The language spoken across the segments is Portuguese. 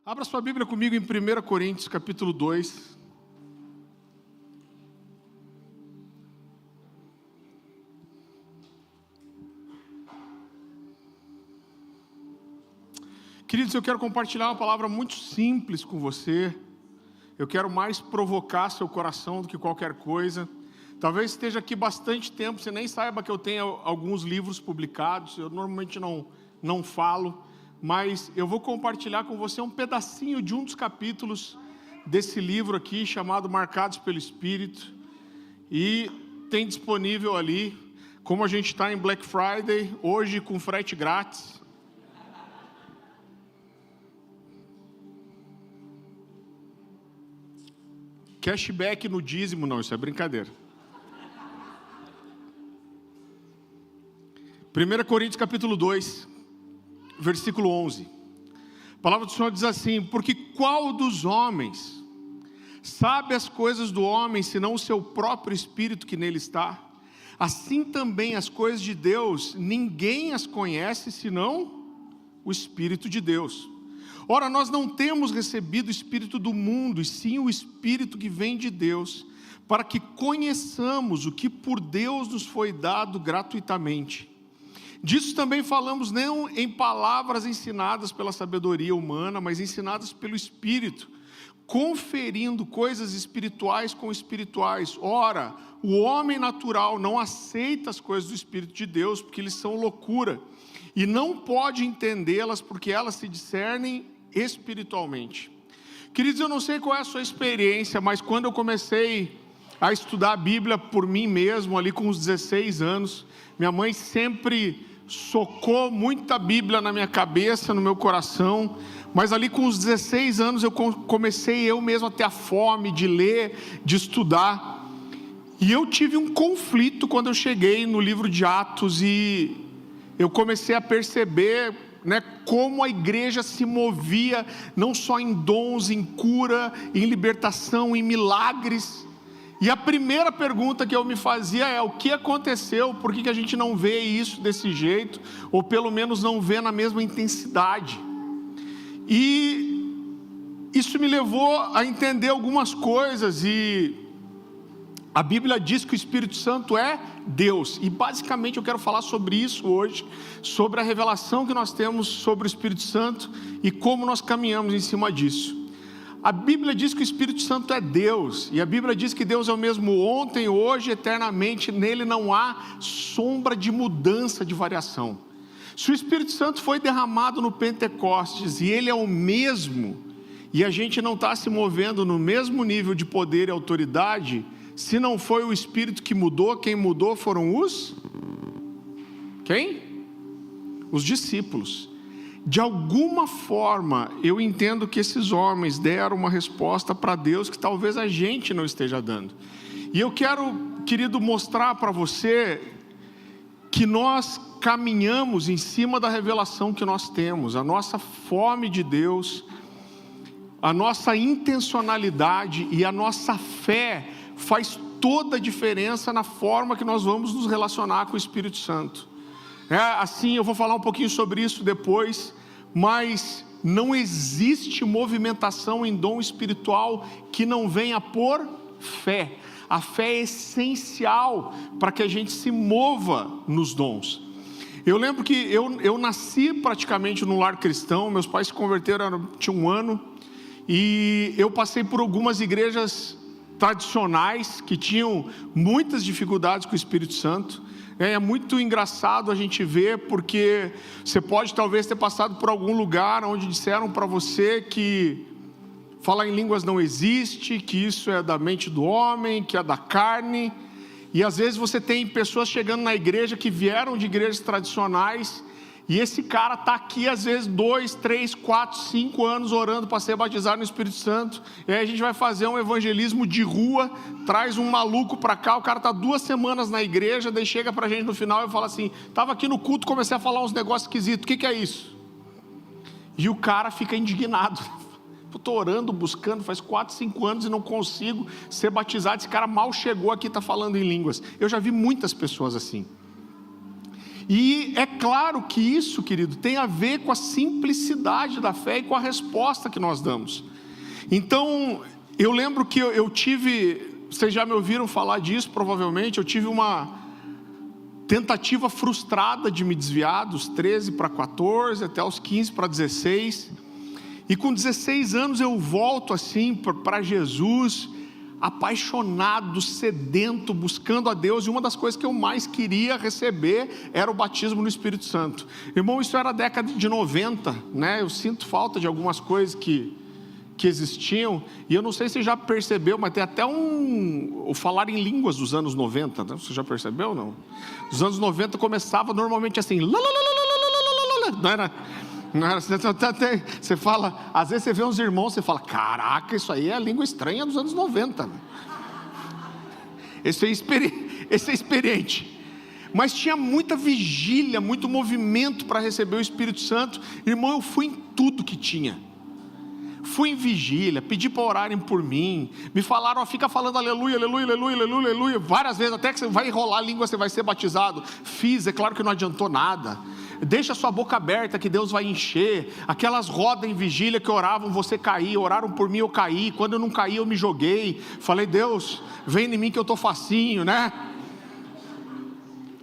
Abra sua Bíblia comigo em 1 Coríntios, capítulo 2. Queridos, eu quero compartilhar uma palavra muito simples com você. Eu quero mais provocar seu coração do que qualquer coisa. Talvez esteja aqui bastante tempo, você nem saiba que eu tenho alguns livros publicados. Eu normalmente não falo, mas eu vou compartilhar com você um pedacinho de um dos capítulos desse livro aqui, chamado Marcados pelo Espírito. E tem disponível ali, como a gente está em Black Friday, hoje com frete grátis. Cashback no dízimo, não, isso é brincadeira. 1 Coríntios capítulo 2, versículo 11. A palavra do Senhor diz assim: porque qual dos homens sabe as coisas do homem, senão o seu próprio espírito que nele está? Assim também as coisas de Deus, ninguém as conhece, senão o Espírito de Deus. Ora, nós não temos recebido o Espírito do mundo, e sim o Espírito que vem de Deus, para que conheçamos o que por Deus nos foi dado gratuitamente. Disso também falamos não em palavras ensinadas pela sabedoria humana, mas ensinadas pelo Espírito, conferindo coisas espirituais com espirituais. Ora, o homem natural não aceita as coisas do Espírito de Deus, porque eles são loucura, e não pode entendê-las, porque elas se discernem espiritualmente. Queridos, eu não sei qual é a sua experiência, mas quando eu comecei a estudar a Bíblia por mim mesmo, ali com os 16 anos, minha mãe sempre socou muita Bíblia na minha cabeça, no meu coração, mas ali com os 16 anos eu comecei eu mesmo a ter a fome de ler, de estudar, e eu tive um conflito quando eu cheguei no livro de Atos, e eu comecei a perceber, como a igreja se movia, não só em dons, em cura, em libertação, em milagres. E a primeira pergunta que eu me fazia é: o que aconteceu? Por que a gente não vê isso desse jeito? Ou pelo menos não vê na mesma intensidade? E isso me levou a entender algumas coisas, e a Bíblia diz que o Espírito Santo é Deus, e basicamente eu quero falar sobre isso hoje, sobre a revelação que nós temos sobre o Espírito Santo e como nós caminhamos em cima disso. A Bíblia diz que o Espírito Santo é Deus, e a Bíblia diz que Deus é o mesmo ontem, hoje, eternamente, nele não há sombra de mudança, de variação. Se o Espírito Santo foi derramado no Pentecostes, e ele é o mesmo, e a gente não está se movendo no mesmo nível de poder e autoridade, se não foi o Espírito que mudou, quem mudou foram os discípulos. De alguma forma, eu entendo que esses homens deram uma resposta para Deus que talvez a gente não esteja dando. E eu quero, querido, mostrar para você que nós caminhamos em cima da revelação que nós temos, a nossa fome de Deus, a nossa intencionalidade e a nossa fé faz toda a diferença na forma que nós vamos nos relacionar com o Espírito Santo. Assim, eu vou falar um pouquinho sobre isso depois, mas não existe movimentação em dom espiritual que não venha por fé. A fé é essencial para que a gente se mova nos dons. Eu lembro que eu nasci praticamente num lar cristão, meus pais se converteram, tinha um ano, e eu passei por algumas igrejas tradicionais que tinham muitas dificuldades com o Espírito Santo. É muito engraçado a gente ver, porque você pode talvez ter passado por algum lugar onde disseram para você que falar em línguas não existe, que isso é da mente do homem, que é da carne, e às vezes você tem pessoas chegando na igreja que vieram de igrejas tradicionais, e esse cara está aqui às vezes 2, 3, 4, 5 anos orando para ser batizado no Espírito Santo, e aí a gente vai fazer um evangelismo de rua, traz um maluco para cá, o cara está 2 semanas na igreja, daí chega para a gente no final e fala assim: estava aqui no culto, comecei a falar uns negócios esquisitos, o que é isso? E o cara fica indignado: estou orando, buscando, faz 4, 5 anos e não consigo ser batizado, esse cara mal chegou aqui, está falando em línguas. Eu já vi muitas pessoas assim. E é claro que isso, querido, tem a ver com a simplicidade da fé e com a resposta que nós damos. Então, eu lembro que eu tive, vocês já me ouviram falar disso provavelmente, eu tive uma tentativa frustrada de me desviar dos 13 para 14, até os 15 para 16, e com 16 anos eu volto assim para Jesus, apaixonado, sedento, buscando a Deus, e uma das coisas que eu mais queria receber era o batismo no Espírito Santo. Irmão, isso era a década de 90, né? Eu sinto falta de algumas coisas que existiam, e eu não sei se você já percebeu, mas tem até o falar em línguas dos anos 90, né? Você já percebeu ou não? Os anos 90 começava normalmente assim, não era, você fala, às vezes você vê uns irmãos, você fala, caraca, isso aí é a língua estranha dos anos 90, esse é experiente, mas tinha muita vigília, muito movimento para receber o Espírito Santo. Irmão, eu fui em tudo que tinha, fui em vigília, pedi para orarem por mim, me falaram, ó, fica falando aleluia, aleluia, aleluia, aleluia, aleluia, várias vezes, até que você vai enrolar a língua, você vai ser batizado. Fiz, é claro que não adiantou nada. Deixa a sua boca aberta que Deus vai encher. Aquelas rodas em vigília que oravam, você caía, oraram por mim, eu caí, quando eu não caí eu me joguei, falei, Deus, vem em mim que eu estou facinho, né?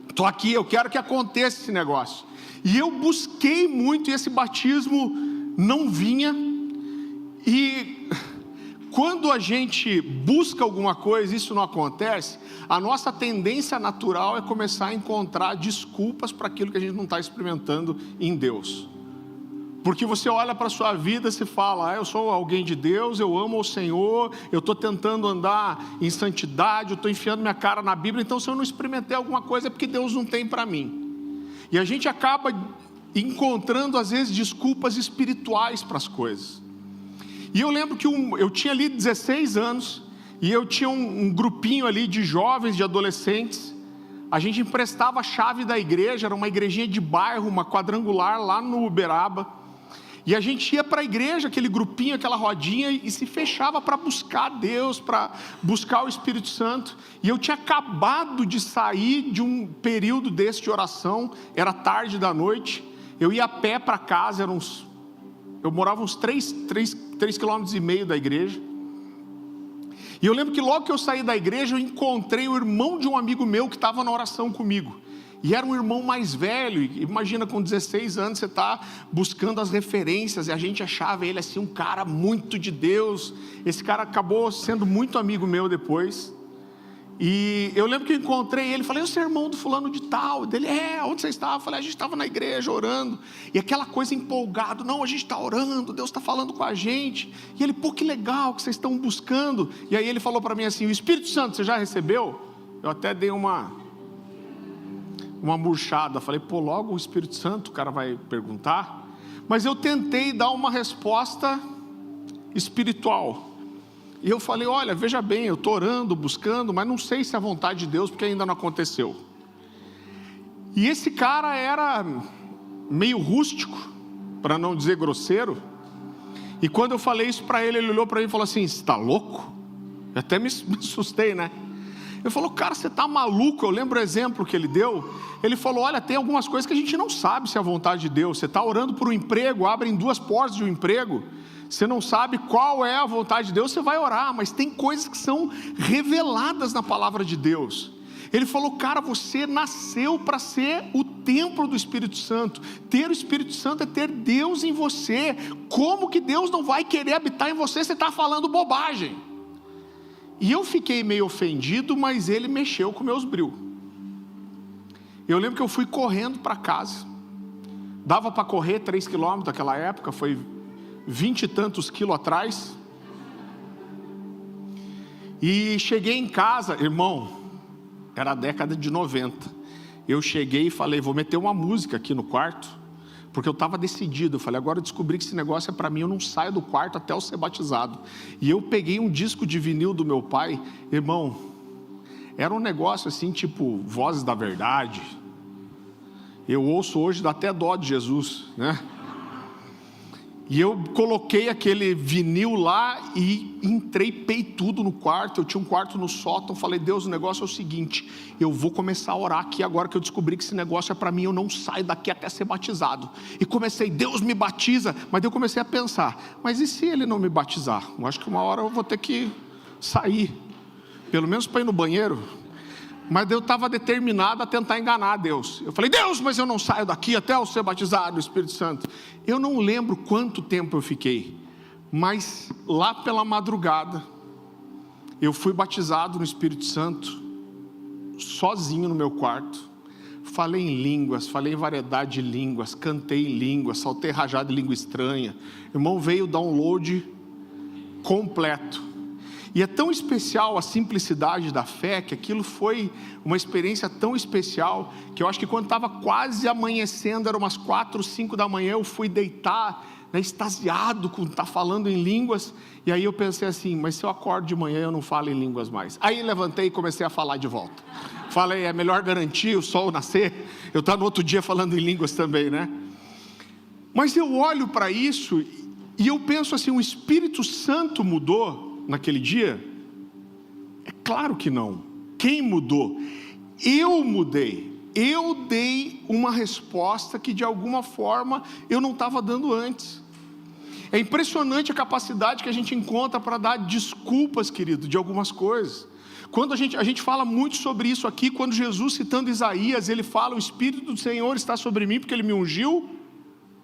Estou aqui, eu quero que aconteça esse negócio. E eu busquei muito, e esse batismo não vinha. E quando a gente busca alguma coisa, isso não acontece, a nossa tendência natural é começar a encontrar desculpas para aquilo que a gente não está experimentando em Deus. Porque você olha para a sua vida e se fala, eu sou alguém de Deus, eu amo o Senhor, eu estou tentando andar em santidade, eu estou enfiando minha cara na Bíblia, então se eu não experimentei alguma coisa é porque Deus não tem para mim. E a gente acaba encontrando às vezes desculpas espirituais para as coisas. E eu lembro que eu tinha ali 16 anos, e eu tinha um grupinho ali de jovens, de adolescentes. A gente emprestava a chave da igreja, era uma igrejinha de bairro, uma quadrangular lá no Uberaba. E a gente ia para a igreja, aquele grupinho, aquela rodinha, e se fechava para buscar Deus, para buscar o Espírito Santo. E eu tinha acabado de sair de um período desse de oração, era tarde da noite. Eu ia a pé para casa, eu morava uns 3,5 km da igreja. E eu lembro que logo que eu saí da igreja, eu encontrei o irmão de um amigo meu que estava na oração comigo. E era um irmão mais velho. Imagina, com 16 anos você está buscando as referências, e a gente achava ele assim um cara muito de Deus. Esse cara acabou sendo muito amigo meu depois. E eu lembro que eu encontrei ele, falei, você é irmão do fulano de tal? Dele, onde você estava? Eu falei, a gente estava na igreja orando. E aquela coisa empolgado, não, a gente está orando, Deus está falando com a gente. E ele, pô, que legal que vocês estão buscando. E aí ele falou para mim assim, o Espírito Santo você já recebeu? Eu até dei uma murchada, falei, pô, logo o Espírito Santo o cara vai perguntar. Mas eu tentei dar uma resposta espiritual. E eu falei, olha, veja bem, eu estou orando, buscando, mas não sei se é a vontade de Deus, porque ainda não aconteceu. E esse cara era meio rústico, para não dizer grosseiro. E quando eu falei isso para ele, ele olhou para mim e falou assim, você está louco? Eu até me assustei, né? Ele falou, cara, você está maluco? Eu lembro o exemplo que ele deu. Ele falou, olha, tem algumas coisas que a gente não sabe se é a vontade de Deus. Você está orando por um emprego, abrem 2 portas de um emprego. Você não sabe qual é a vontade de Deus, você vai orar, mas tem coisas que são reveladas na palavra de Deus. Ele falou, cara, você nasceu para ser o templo do Espírito Santo. Ter o Espírito Santo é ter Deus em você. Como que Deus não vai querer habitar em você? Você está falando bobagem. E eu fiquei meio ofendido, mas ele mexeu com meus bril. Eu lembro que eu fui correndo para casa. Dava para correr 3 km naquela época, foi 20 e tantos quilos atrás. E cheguei em casa, irmão, era a década de 90. Eu cheguei e falei, vou meter uma música aqui no quarto, porque eu estava decidido. Eu falei, agora eu descobri que esse negócio é para mim, eu não saio do quarto até eu ser batizado. E eu peguei um disco de vinil do meu pai, irmão, era um negócio assim, tipo Vozes da Verdade. Eu ouço hoje, dá até dó de Jesus, né? E eu coloquei aquele vinil lá e entrei peitudo no quarto. Eu tinha um quarto no sótão. Falei, Deus, o negócio é o seguinte: eu vou começar a orar aqui agora que eu descobri que esse negócio é para mim. Eu não saio daqui até ser batizado. E comecei, Deus me batiza. Mas eu comecei a pensar, mas e se ele não me batizar? Eu acho que uma hora eu vou ter que sair, pelo menos para ir no banheiro. Mas eu estava determinado a tentar enganar Deus. Eu falei, Deus, mas eu não saio daqui até eu ser batizado no Espírito Santo. Eu não lembro quanto tempo eu fiquei, mas lá pela madrugada, eu fui batizado no Espírito Santo, sozinho no meu quarto. Falei em línguas, falei em variedade de línguas, cantei em línguas, saltei rajada de língua estranha. Irmão, veio o download completo. E é tão especial a simplicidade da fé, que aquilo foi uma experiência tão especial, que eu acho que quando estava quase amanhecendo, eram umas 4, 5 da manhã, eu fui deitar, extasiado com estar falando em línguas. E aí eu pensei assim, mas se eu acordo de manhã eu não falo em línguas mais. Aí levantei e comecei a falar de volta. Falei, é melhor garantir o sol nascer, eu estar no outro dia falando em línguas também, né? Mas eu olho para isso e eu penso assim, o Espírito Santo mudou naquele dia? É claro que não. Quem mudou? Eu mudei. Eu dei uma resposta que de alguma forma eu não estava dando antes. É impressionante a capacidade que a gente encontra para dar desculpas, querido, de algumas coisas. Quando a gente fala muito sobre isso aqui, quando Jesus, citando Isaías, ele fala, o Espírito do Senhor está sobre mim, porque ele me ungiu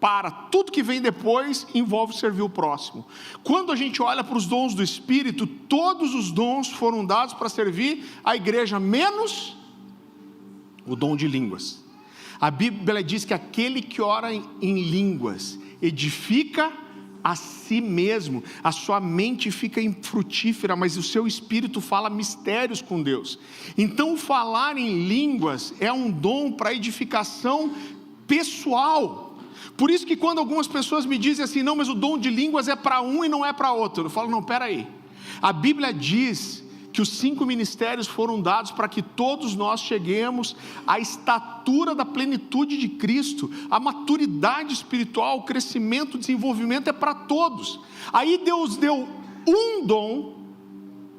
para tudo que vem depois, envolve servir o próximo. Quando a gente olha para os dons do Espírito, todos os dons foram dados para servir a igreja, menos o dom de línguas. A Bíblia diz que aquele que ora em línguas edifica a si mesmo, a sua mente fica infrutífera, mas o seu espírito fala mistérios com Deus. Então falar em línguas é um dom para edificação pessoal. Por isso que quando algumas pessoas me dizem assim, não, mas o dom de línguas é para um e não é para outro, eu falo, não, peraí, a Bíblia diz que os 5 ministérios foram dados para que todos nós cheguemos à estatura da plenitude de Cristo, a maturidade espiritual, o crescimento, o desenvolvimento é para todos. Aí Deus deu um dom,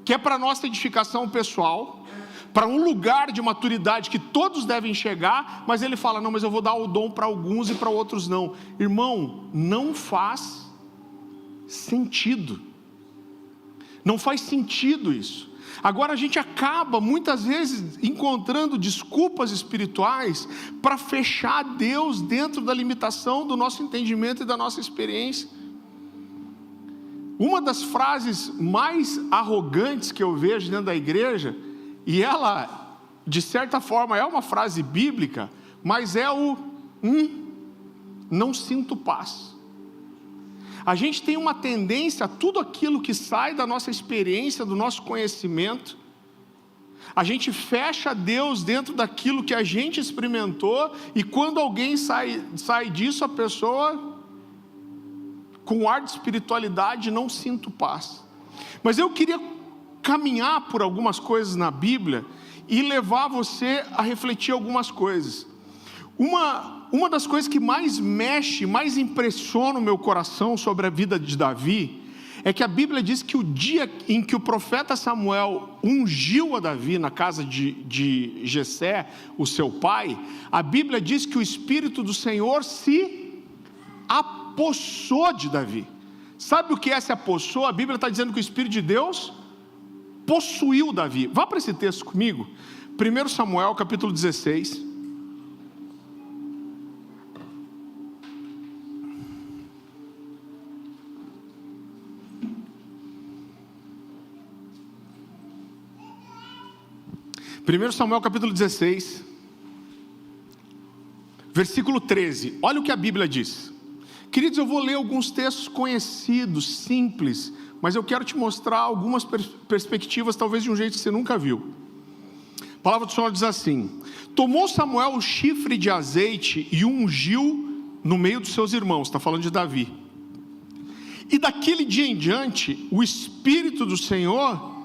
que é para a nossa edificação pessoal, para um lugar de maturidade que todos devem chegar, mas ele fala, não, mas eu vou dar o dom para alguns e para outros não. Irmão, não faz sentido. Não faz sentido isso. Agora a gente acaba muitas vezes encontrando desculpas espirituais para fechar Deus dentro da limitação do nosso entendimento e da nossa experiência. Uma das frases mais arrogantes que eu vejo dentro da igreja, e ela, de certa forma, é uma frase bíblica, mas é o não sinto paz. A gente tem uma tendência a tudo aquilo que sai da nossa experiência, do nosso conhecimento, a gente fecha Deus dentro daquilo que a gente experimentou, e quando alguém sai disso, a pessoa, com ar de espiritualidade, não sinto paz. Mas eu queria caminhar por algumas coisas na Bíblia e levar você a refletir algumas coisas. Uma das coisas que mais mexe, mais impressiona o meu coração sobre a vida de Davi, é que a Bíblia diz que o dia em que o profeta Samuel ungiu a Davi na casa de Jessé, o seu pai, a Bíblia diz que o Espírito do Senhor se apossou de Davi. Sabe o que é se apossou? A Bíblia está dizendo que o Espírito de Deus possuiu Davi. Vá para esse texto comigo, 1 Samuel capítulo 16. Primeiro Samuel capítulo 16, versículo 13, olha o que a Bíblia diz. Queridos, eu vou ler alguns textos conhecidos, simples, mas eu quero te mostrar algumas perspectivas, talvez de um jeito que você nunca viu. A palavra do Senhor diz assim: tomou Samuel o chifre de azeite e o ungiu no meio dos seus irmãos, está falando de Davi. E daquele dia em diante, o Espírito do Senhor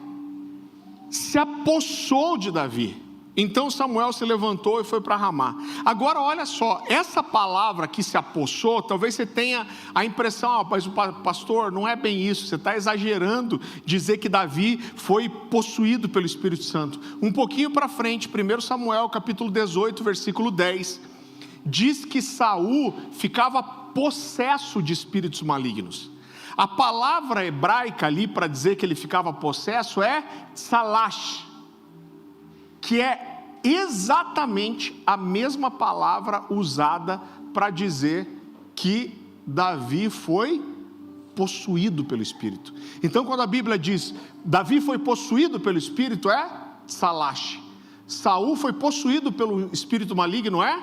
se apossou de Davi. Então Samuel se levantou e foi para Ramá. Agora olha só, essa palavra que se apossou, talvez você tenha a impressão, mas o pastor, não é bem isso, você está exagerando dizer que Davi foi possuído pelo Espírito Santo. Um pouquinho para frente, 1 Samuel capítulo 18, versículo 10, diz que Saul ficava possesso de espíritos malignos. A palavra hebraica ali para dizer que ele ficava possesso é salash, que é exatamente a mesma palavra usada para dizer que Davi foi possuído pelo Espírito. Então quando a Bíblia diz, Davi foi possuído pelo Espírito, é salash. Saul foi possuído pelo espírito maligno, é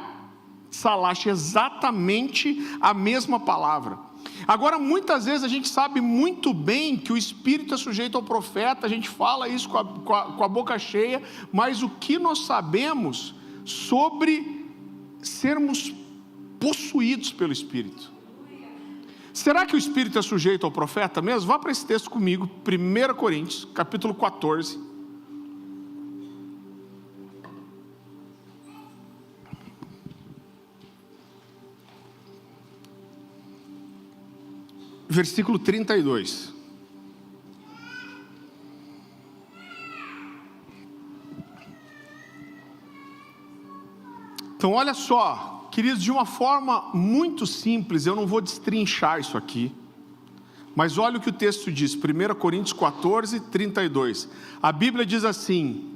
salash, exatamente a mesma palavra. Agora, muitas vezes a gente sabe muito bem que o Espírito é sujeito ao profeta, a gente fala isso com a boca cheia, mas o que nós sabemos sobre sermos possuídos pelo Espírito? Será que o Espírito é sujeito ao profeta mesmo? Vá para esse texto comigo, 1 Coríntios, capítulo 14. Versículo 32. Então olha só, queridos, de uma forma muito simples, eu não vou destrinchar isso aqui, mas olha o que o texto diz, 1 Coríntios 14, 32. A Bíblia diz assim: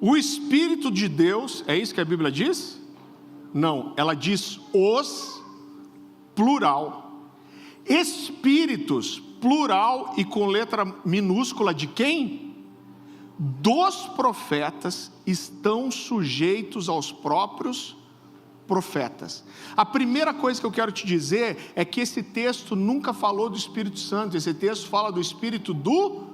o Espírito de Deus, é isso que a Bíblia diz? Não, ela diz os, plural, espíritos, plural e com letra minúscula de quem? Dos profetas estão sujeitos aos próprios profetas. A primeira coisa que eu quero te dizer é que esse texto nunca falou do Espírito Santo, esse texto fala do Espírito do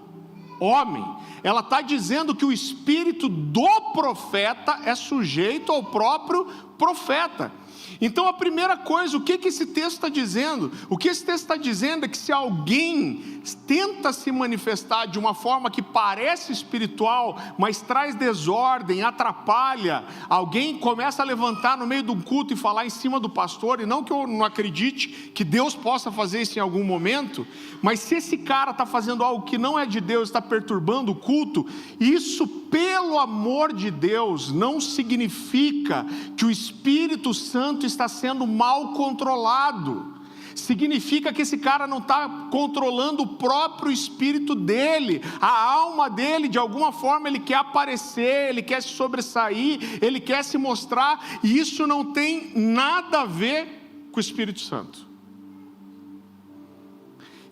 homem. Ela está dizendo que o Espírito do profeta é sujeito ao próprio profeta. Então a primeira coisa, o que esse texto está dizendo? O que esse texto está dizendo é que se alguém tenta se manifestar de uma forma que parece espiritual, mas traz desordem, atrapalha, alguém começa a levantar no meio de um culto e falar em cima do pastor, e não que eu não acredite que Deus possa fazer isso em algum momento, mas se esse cara está fazendo algo que não é de Deus, está perturbando o culto, isso, pelo amor de Deus, não significa que o Espírito Santo está sendo mal controlado. Significa que esse cara não está controlando o próprio espírito dele, a alma dele. De alguma forma ele quer aparecer, ele quer se sobressair, ele quer se mostrar, e isso não tem nada a ver com o Espírito Santo.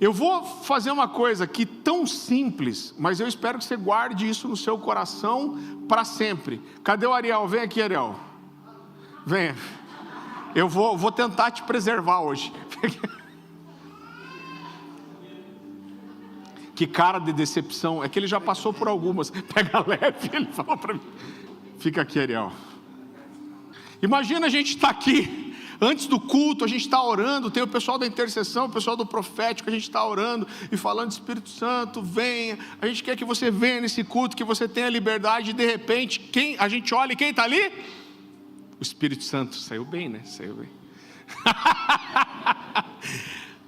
Eu vou fazer uma coisa aqui tão simples, mas eu espero que você guarde isso no seu coração para sempre. Cadê o Ariel? Vem aqui, Ariel. Venha. Eu vou tentar te preservar hoje. Que cara de decepção. É que ele já passou por algumas. Pega leve, ele falou para mim. Fica aqui, Ariel. Imagina a gente estar aqui, antes do culto, a gente está orando, tem o pessoal da intercessão, o pessoal do profético, a gente está orando e falando: Espírito Santo, venha, a gente quer que você venha nesse culto, que você tenha liberdade, e de repente, a gente olha e quem está ali? O Espírito Santo. Saiu bem, né? Saiu bem.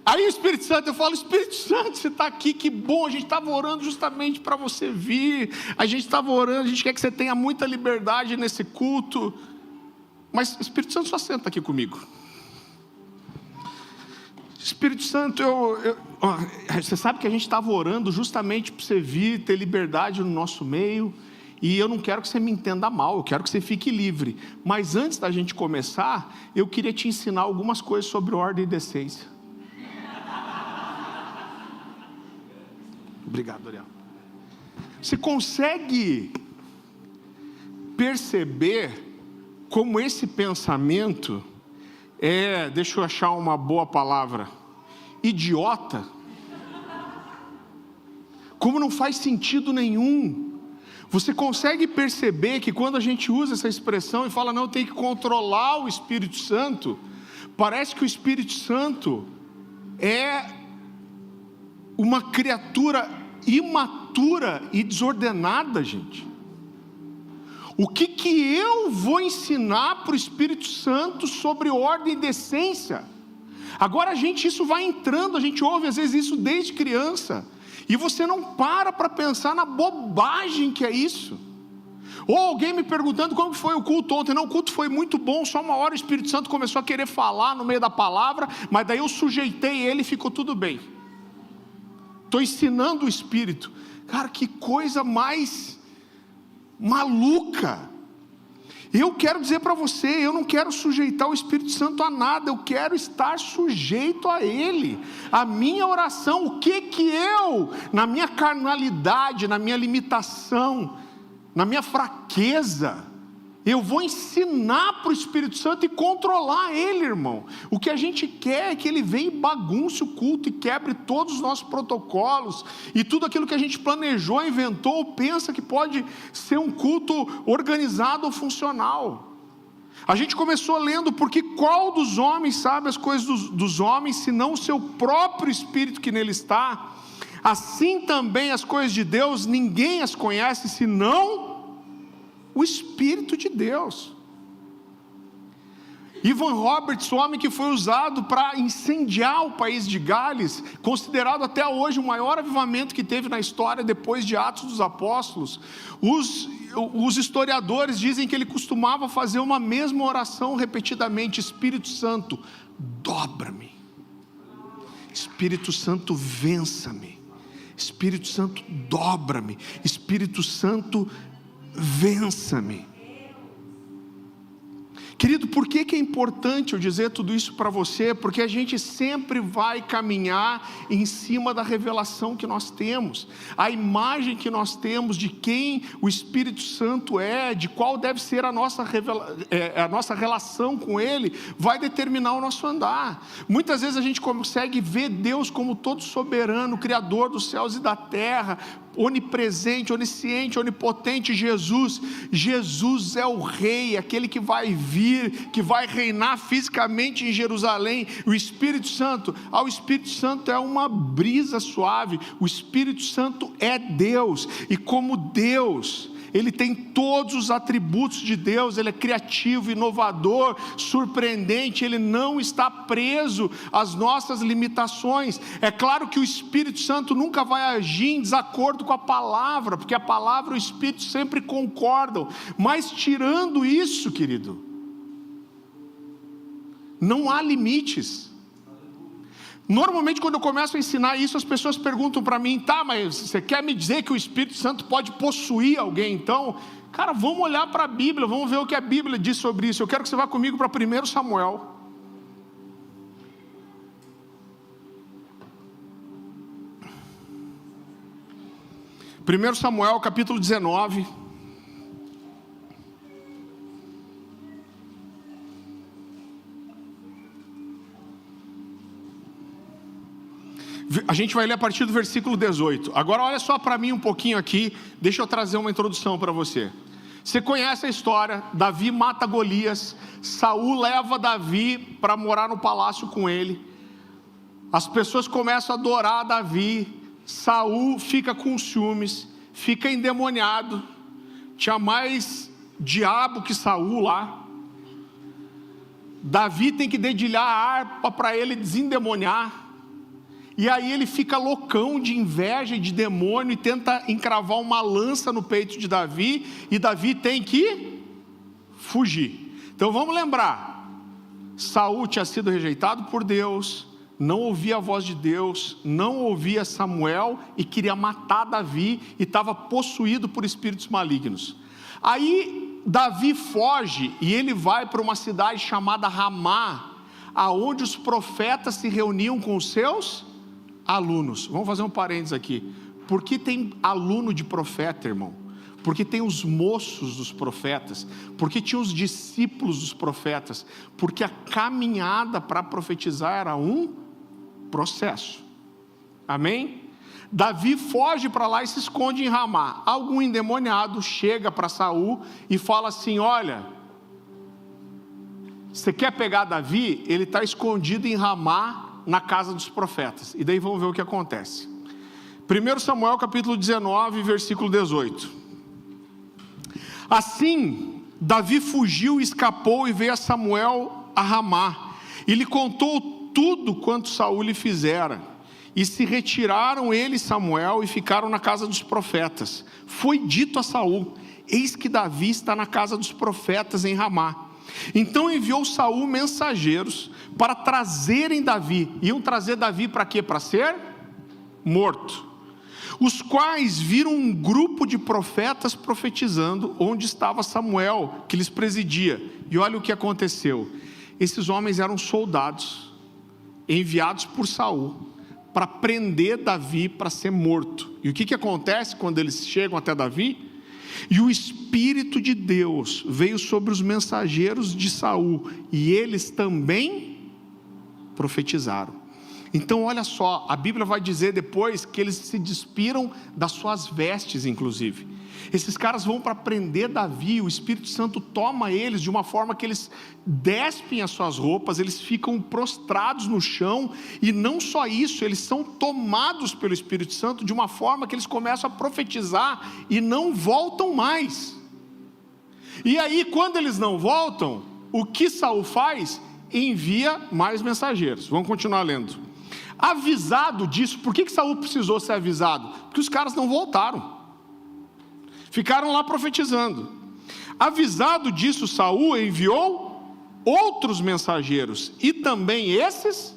Aí o Espírito Santo, eu falo: Espírito Santo, você está aqui, que bom, a gente estava orando justamente para você vir, a gente estava orando, a gente quer que você tenha muita liberdade nesse culto, mas Espírito Santo, só senta aqui comigo. Espírito Santo, você sabe que a gente estava orando justamente para você vir, ter liberdade no nosso meio, e eu não quero que você me entenda mal, eu quero que você fique livre, mas antes da gente começar, eu queria te ensinar algumas coisas sobre ordem e decência. Obrigado, Ariel. Você consegue perceber como esse pensamento é, deixa eu achar uma boa palavra, idiota? Como não faz sentido nenhum. Você consegue perceber que quando a gente usa essa expressão e fala: não, tem que controlar o Espírito Santo, parece que o Espírito Santo é uma criatura imatura e desordenada, gente. O que eu vou ensinar para o Espírito Santo sobre ordem e decência? Agora isso vai entrando, a gente ouve às vezes isso desde criança, e você não para pensar na bobagem que é isso. Ou alguém me perguntando como foi o culto ontem. Não, o culto foi muito bom, só uma hora o Espírito Santo começou a querer falar no meio da palavra, mas daí eu sujeitei ele e ficou tudo bem. Estou ensinando o Espírito. Cara, que coisa mais maluca. Eu quero dizer para você, eu não quero sujeitar o Espírito Santo a nada, eu quero estar sujeito a Ele. A minha oração, o que eu, na minha carnalidade, na minha limitação, na minha fraqueza, eu vou ensinar para o Espírito Santo e controlar Ele, irmão. O que a gente quer é que Ele venha e bagunce o culto e quebre todos os nossos protocolos e tudo aquilo que a gente planejou, inventou ou pensa que pode ser um culto organizado ou funcional. A gente começou lendo, porque qual dos homens sabe as coisas dos homens, senão o seu próprio Espírito que nele está? Assim também as coisas de Deus, ninguém as conhece, senão o Espírito de Deus. Evan Roberts, o homem que foi usado para incendiar o país de Gales, considerado até hoje o maior avivamento que teve na história depois de Atos dos Apóstolos, os historiadores dizem que ele costumava fazer uma mesma oração repetidamente: Espírito Santo, dobra-me. Espírito Santo, vença-me. Espírito Santo, dobra-me. Espírito Santo, vença-me. Querido, por que é importante eu dizer tudo isso para você? Porque a gente sempre vai caminhar em cima da revelação que nós temos, a imagem que nós temos de quem o Espírito Santo é, de qual deve ser a nossa relação com Ele, vai determinar o nosso andar. Muitas vezes a gente consegue ver Deus como todo soberano, Criador dos céus e da terra, onipresente, onisciente, onipotente. Jesus é o Rei, aquele que vai vir, que vai reinar fisicamente em Jerusalém. O Espírito Santo, o Espírito Santo é uma brisa suave. O Espírito Santo é Deus, e como Deus, Ele tem todos os atributos de Deus. Ele é criativo, inovador, surpreendente. Ele não está preso às nossas limitações. É claro que o Espírito Santo nunca vai agir em desacordo com a palavra, porque a palavra e o Espírito sempre concordam. Mas tirando isso, querido, não há limites. Normalmente quando eu começo a ensinar isso, as pessoas perguntam para mim: tá, mas você quer me dizer que o Espírito Santo pode possuir alguém então? Cara, vamos olhar para a Bíblia, vamos ver o que a Bíblia diz sobre isso. Eu quero que você vá comigo para 1 Samuel. Primeiro Samuel, capítulo 19. A gente vai ler a partir do versículo 18. Agora olha só para mim um pouquinho aqui. Deixa eu trazer uma introdução para você. Você conhece a história. Davi mata Golias. Saul leva Davi para morar no palácio com ele. As pessoas começam a adorar Davi. Saul fica com ciúmes, fica endemoniado. Tinha mais diabo que Saul lá. Davi tem que dedilhar a harpa para ele desendemoniar. E aí ele fica loucão de inveja e de demônio e tenta encravar uma lança no peito de Davi, e Davi tem que fugir. Então vamos lembrar: Saul tinha sido rejeitado por Deus, não ouvia a voz de Deus, não ouvia Samuel e queria matar Davi, e estava possuído por espíritos malignos. Aí Davi foge e ele vai para uma cidade chamada Ramá, aonde os profetas se reuniam com os seus alunos. Vamos fazer um parênteses aqui. Por que tem aluno de profeta, irmão? Porque tem os moços dos profetas, porque tinha os discípulos dos profetas, porque a caminhada para profetizar era um processo. Amém? Davi foge para lá e se esconde em Ramá. Algum endemoniado chega para Saul e fala assim: olha, você quer pegar Davi? Ele está escondido em Ramá, na casa dos profetas. E daí vamos ver o que acontece. 1 Samuel capítulo 19, versículo 18. Assim, Davi fugiu, escapou e veio a Samuel a Ramá. E lhe contou tudo quanto Saul lhe fizera. E se retiraram ele e Samuel e ficaram na casa dos profetas. Foi dito a Saul: eis que Davi está na casa dos profetas em Ramá. Então enviou Saul mensageiros para trazerem Davi. Iam trazer Davi para quê? Para ser morto. Os quais viram um grupo de profetas profetizando onde estava Samuel, que lhes presidia. E olha o que aconteceu. Esses homens eram soldados enviados por Saul para prender Davi para ser morto. E o que acontece quando eles chegam até Davi? E o Espírito de Deus veio sobre os mensageiros de Saul, e eles também profetizaram. Então olha só, a Bíblia vai dizer depois que eles se despiram das suas vestes, inclusive. Esses caras vão para prender Davi, o Espírito Santo toma eles de uma forma que eles despem as suas roupas, eles ficam prostrados no chão, e não só isso, eles são tomados pelo Espírito Santo de uma forma que eles começam a profetizar e não voltam mais. E aí, quando eles não voltam, o que Saul faz? Envia mais mensageiros. Vamos continuar lendo. Avisado disso, por que Saul precisou ser avisado? Porque os caras não voltaram. Ficaram lá profetizando. Avisado disso, Saul enviou outros mensageiros, e também esses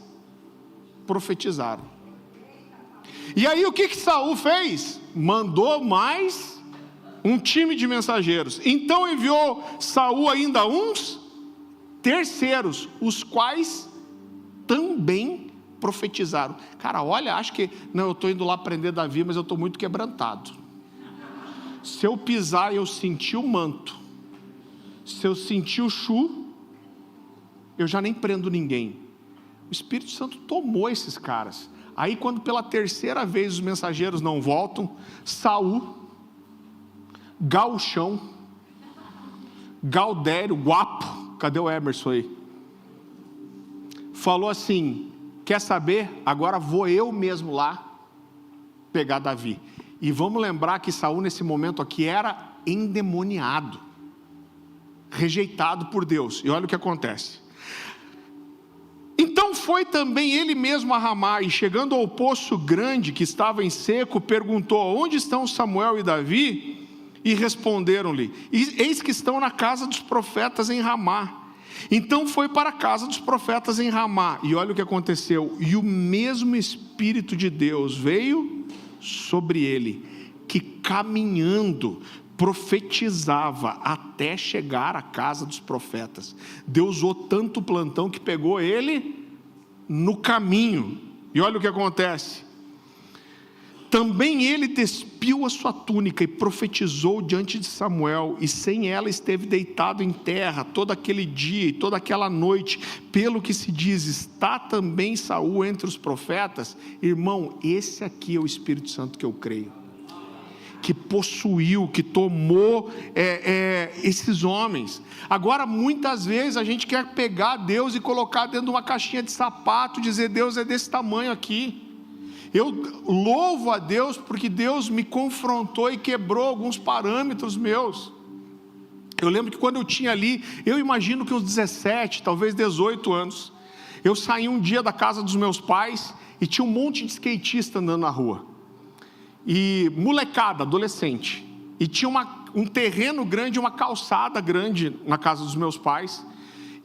profetizaram. E aí o que Saul fez? Mandou mais um time de mensageiros. Então enviou Saul ainda uns terceiros, os quais também profetizaram. Cara, olha, acho que não, eu estou indo lá prender Davi, mas eu estou muito quebrantado. Se eu pisar e eu sentir o manto, se eu sentir o chu, eu já nem prendo ninguém. O Espírito Santo tomou esses caras. Aí quando pela terceira vez os mensageiros não voltam, Saul, gauchão, Gaudério, guapo, cadê o Emerson aí? Falou assim: quer saber? Agora vou eu mesmo lá pegar Davi. E vamos lembrar que Saul nesse momento aqui era endemoniado, rejeitado por Deus. E olha o que acontece. Então foi também ele mesmo a Ramá, e chegando ao poço grande que estava em seco, perguntou: onde estão Samuel e Davi? E responderam-lhe: eis que estão na casa dos profetas em Ramá. Então foi para a casa dos profetas em Ramá. E olha o que aconteceu. E o mesmo Espírito de Deus veio sobre ele, que caminhando profetizava até chegar à casa dos profetas. Deus usou tanto plantão que pegou ele no caminho. E olha o que acontece. Também ele despiu a sua túnica e profetizou diante de Samuel, e sem ela esteve deitado em terra todo aquele dia e toda aquela noite. Pelo que se diz, está também Saul entre os profetas. Irmão, esse aqui é o Espírito Santo que eu creio, que possuiu, que tomou esses homens. Agora, muitas vezes a gente quer pegar Deus e colocar dentro de uma caixinha de sapato, dizer: Deus é desse tamanho aqui. Eu louvo a Deus porque Deus me confrontou e quebrou alguns parâmetros meus. Eu lembro que quando eu tinha ali, eu imagino que uns 17, talvez 18 anos, eu saí um dia da casa dos meus pais e tinha um monte de skatista andando na rua. E molecada, adolescente. E tinha um terreno grande, uma calçada grande na casa dos meus pais.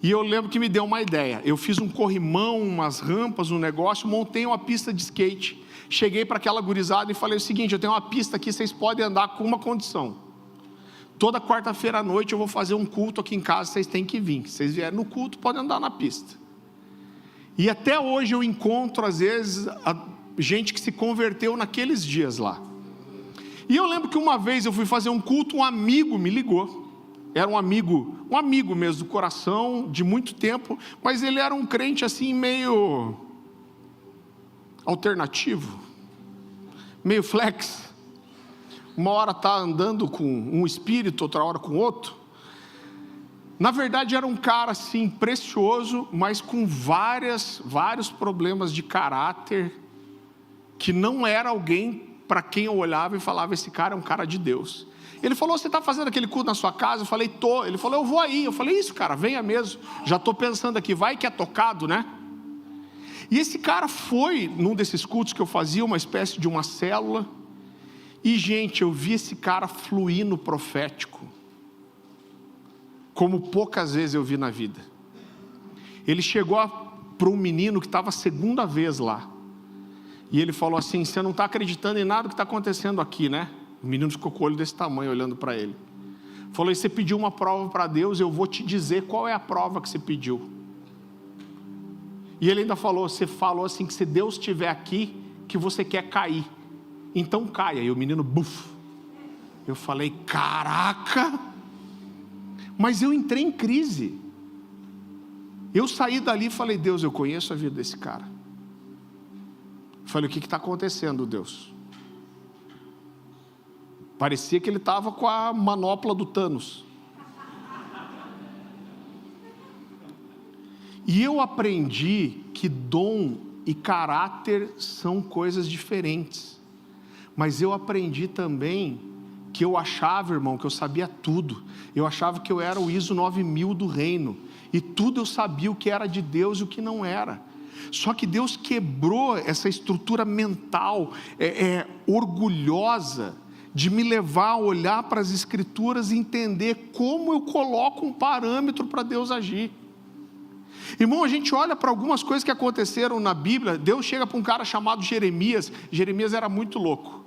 E eu lembro que me deu uma ideia. Eu fiz um corrimão, umas rampas, um negócio, montei uma pista de skate. Cheguei para aquela gurizada e falei o seguinte: eu tenho uma pista aqui, vocês podem andar com uma condição. Toda quarta-feira à noite eu vou fazer um culto aqui em casa, vocês têm que vir. Se vocês vierem no culto, podem andar na pista. E até hoje eu encontro, às vezes, gente que se converteu naqueles dias lá. E eu lembro que uma vez eu fui fazer um culto, um amigo me ligou. Era um amigo mesmo do coração, de muito tempo, mas ele era um crente assim meio alternativo, meio flex. Uma hora está andando com um espírito, outra hora com outro. Na verdade era um cara assim precioso, mas com vários problemas de caráter, que não era alguém para quem eu olhava e falava, esse cara é um cara de Deus. Ele falou, você está fazendo aquele culto na sua casa? Eu falei, tô. Ele falou, eu vou aí. Eu falei, isso cara, venha mesmo, já estou pensando aqui, vai que é tocado, né? E esse cara foi num desses cultos que eu fazia, uma espécie de uma célula, e gente, eu vi esse cara fluir no profético, como poucas vezes eu vi na vida. Ele chegou para um menino que estava a segunda vez lá, e ele falou assim, você não está acreditando em nada que está acontecendo aqui, né? O menino ficou com o olho desse tamanho olhando para ele. Falou, e você pediu uma prova para Deus, eu vou te dizer qual é a prova que você pediu. E ele ainda falou, você falou assim, que se Deus estiver aqui, que você quer cair, então caia. E o menino, buf. Eu falei, caraca. Mas eu entrei em crise. Eu saí dali e falei, Deus, eu conheço a vida desse cara. Falei, o que está acontecendo, Deus? Parecia que ele estava com a manopla do Thanos. E eu aprendi que dom e caráter são coisas diferentes. Mas eu aprendi também que eu achava, irmão, que eu sabia tudo. Eu achava que eu era o ISO 9000 do reino. E tudo eu sabia o que era de Deus e o que não era. Só que Deus quebrou essa estrutura mental orgulhosa de me levar a olhar para as Escrituras e entender como eu coloco um parâmetro para Deus agir. Irmão, a gente olha para algumas coisas que aconteceram na Bíblia. Deus chega para um cara chamado Jeremias. Jeremias era muito louco.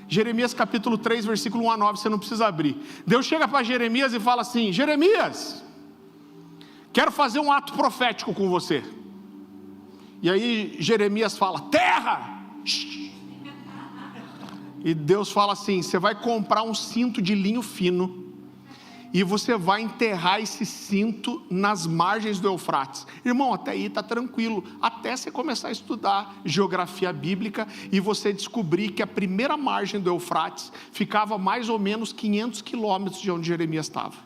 Jeremias capítulo 3, versículo 1 a 9, você não precisa abrir. Deus chega para Jeremias e fala assim, Jeremias, quero fazer um ato profético com você. E aí Jeremias fala, terra! E Deus fala assim, você vai comprar um cinto de linho fino, e você vai enterrar esse cinto nas margens do Eufrates. Irmão, até aí está tranquilo, até você começar a estudar geografia bíblica, e você descobrir que a primeira margem do Eufrates ficava mais ou menos 500 quilômetros de onde Jeremias estava.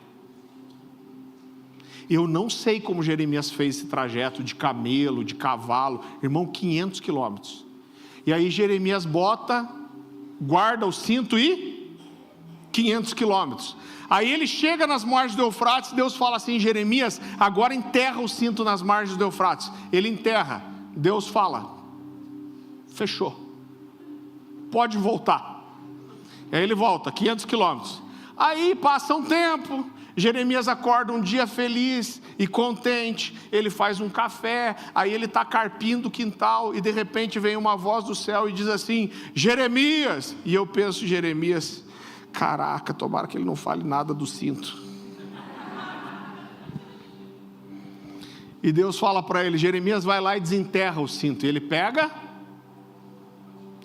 Eu não sei como Jeremias fez esse trajeto de camelo, de cavalo, irmão, 500 quilômetros. E aí Jeremias guarda o cinto e 500 quilômetros. Aí ele chega nas margens do Eufrates, Deus fala assim, Jeremias, agora enterra o cinto nas margens do Eufrates. Ele enterra, Deus fala, fechou, pode voltar. Aí ele volta, 500 quilômetros. Aí passa um tempo, Jeremias acorda um dia feliz e contente, ele faz um café, aí ele está carpindo o quintal, e de repente vem uma voz do céu e diz assim, Jeremias, e eu penso, Jeremias, caraca, tomara que ele não fale nada do cinto. E Deus fala para ele, Jeremias, vai lá e desenterra o cinto. E ele pega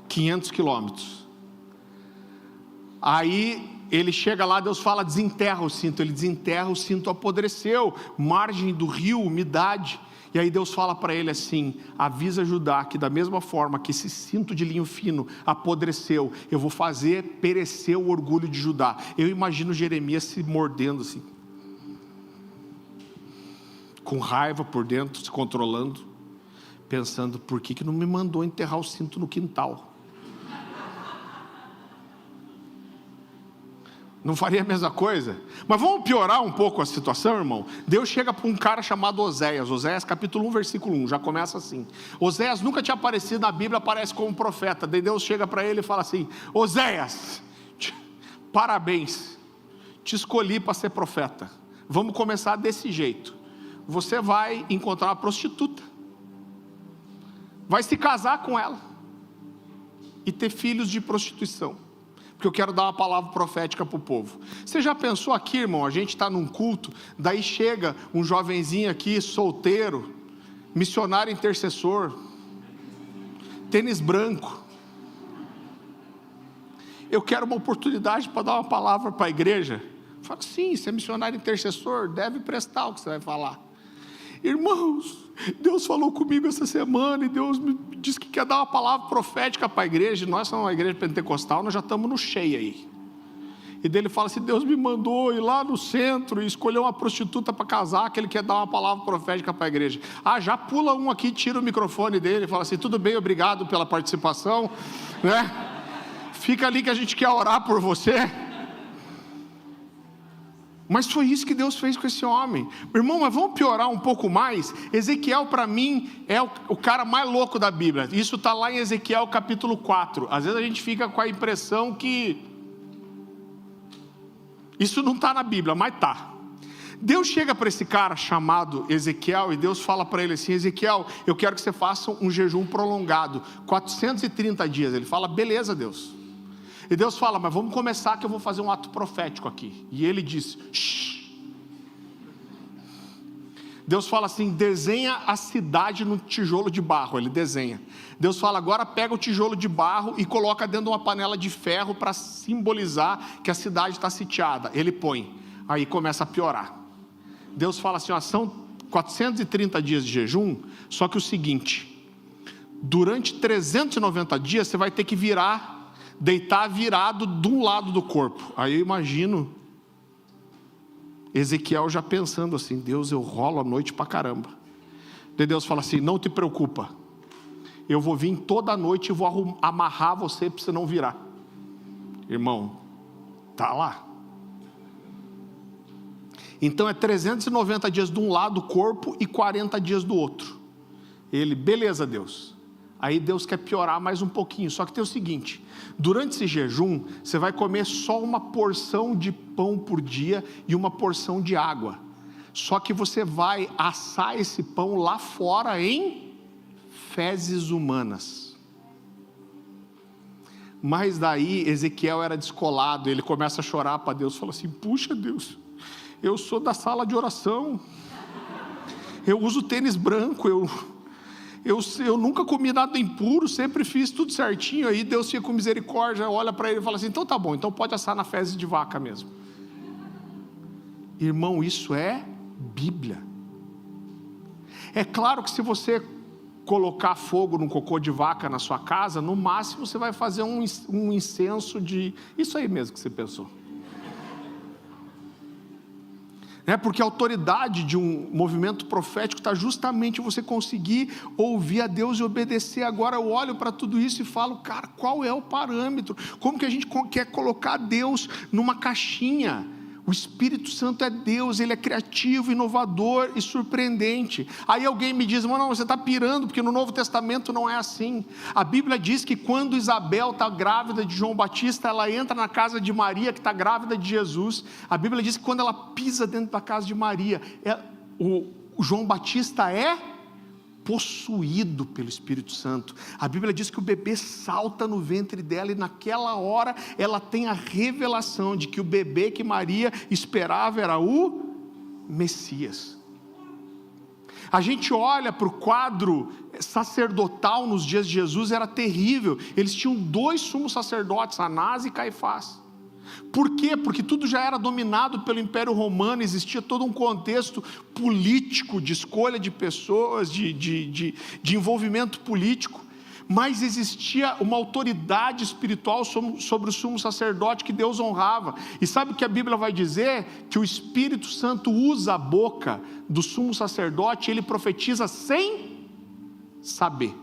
500 quilômetros. Aí ele chega lá, Deus fala, desenterra o cinto. Ele desenterra, o cinto apodreceu, margem do rio, umidade. E aí Deus fala para ele assim, avisa Judá que da mesma forma que esse cinto de linho fino apodreceu, eu vou fazer perecer o orgulho de Judá. Eu imagino Jeremias se mordendo assim, com raiva por dentro, se controlando, pensando, por que não me mandou enterrar o cinto no quintal? Não faria a mesma coisa? Mas vamos piorar um pouco a situação, irmão? Deus chega para um cara chamado Oséias. Oséias capítulo 1, versículo 1, já começa assim. Oséias nunca tinha aparecido na Bíblia, aparece como profeta. Daí Deus chega para ele e fala assim, Oséias, parabéns, te escolhi para ser profeta. Vamos começar desse jeito. Você vai encontrar uma prostituta, vai se casar com ela e ter filhos de prostituição, porque eu quero dar uma palavra profética para o povo. Você já pensou aqui, irmão, a gente está num culto, daí chega um jovenzinho aqui, solteiro, missionário intercessor, tênis branco, eu quero uma oportunidade para dar uma palavra para a igreja. Fala, sim, você é missionário intercessor, deve prestar o que você vai falar. Irmãos, Deus falou comigo essa semana, e Deus me disse que quer dar uma palavra profética para a igreja. Nós somos uma igreja pentecostal, nós já estamos no cheio aí. E dele fala assim, Deus me mandou ir lá no centro e escolher uma prostituta para casar, que ele quer dar uma palavra profética para a igreja. Já pula um aqui, tira o microfone dele e fala assim, tudo bem, obrigado pela participação, né? fica ali que a gente quer orar por você. Mas foi isso que Deus fez com esse homem. Irmão, mas vamos piorar um pouco mais? Ezequiel, para mim, é o cara mais louco da Bíblia. Isso está lá em Ezequiel capítulo 4. Às vezes a gente fica com a impressão que isso não está na Bíblia, mas está. Deus chega para esse cara chamado Ezequiel e Deus fala para ele assim: Ezequiel, eu quero que você faça um jejum prolongado, 430 dias. Ele fala: beleza, Deus. E Deus fala: mas vamos começar que eu vou fazer um ato profético aqui. E ele diz: shh. Deus fala assim: desenha a cidade no tijolo de barro. Ele desenha. Deus fala: agora pega o tijolo de barro e coloca dentro de uma panela de ferro para simbolizar que a cidade está sitiada. Ele põe. Aí começa a piorar. Deus fala assim: ó, são 430 dias de jejum, só que o seguinte: durante 390 dias você vai ter que deitar virado de um lado do corpo. Aí eu imagino Ezequiel já pensando assim: Deus, eu rolo a noite pra caramba. Daí Deus fala assim: não te preocupa, eu vou vir toda noite e vou amarrar você para você não virar. Irmão, tá lá. Então é 390 dias de um lado do corpo e 40 dias do outro. Ele: beleza, Deus. Aí Deus quer piorar mais um pouquinho, só que tem o seguinte: durante esse jejum, você vai comer só uma porção de pão por dia e uma porção de água. Só que você vai assar esse pão lá fora em fezes humanas. Mas daí Ezequiel era descolado, ele começa a chorar para Deus, fala assim: puxa Deus, eu sou da sala de oração, eu uso tênis branco, eu nunca comi nada impuro, sempre fiz tudo certinho. Aí Deus fica com misericórdia, olha para ele e fala assim: então tá bom, então pode assar na fezes de vaca mesmo. Irmão, isso é Bíblia. É claro que se você colocar fogo num cocô de vaca na sua casa, no máximo você vai fazer um incenso de... isso aí mesmo que você pensou. Porque a autoridade de um movimento profético está justamente você conseguir ouvir a Deus e obedecer. Agora eu olho para tudo isso e falo: cara, qual é o parâmetro? Como que a gente quer colocar Deus numa caixinha? O Espírito Santo é Deus, Ele é criativo, inovador e surpreendente. Aí alguém me diz: não, você está pirando, porque no Novo Testamento não é assim. A Bíblia diz que quando Isabel está grávida de João Batista, ela entra na casa de Maria, que está grávida de Jesus. A Bíblia diz que quando ela pisa dentro da casa de Maria, o João Batista é possuído pelo Espírito Santo. A Bíblia diz que o bebê salta no ventre dela e naquela hora ela tem a revelação de que o bebê que Maria esperava era o Messias. A gente olha para o quadro sacerdotal nos dias de Jesus, era terrível. Eles tinham 2 sumos sacerdotes, Anás e Caifás. Por quê? Porque tudo já era dominado pelo Império Romano, existia todo um contexto político, de escolha de pessoas, de envolvimento político, mas existia uma autoridade espiritual sobre o sumo sacerdote que Deus honrava. E sabe o que a Bíblia vai dizer? Que o Espírito Santo usa a boca do sumo sacerdote, ele profetiza sem saber.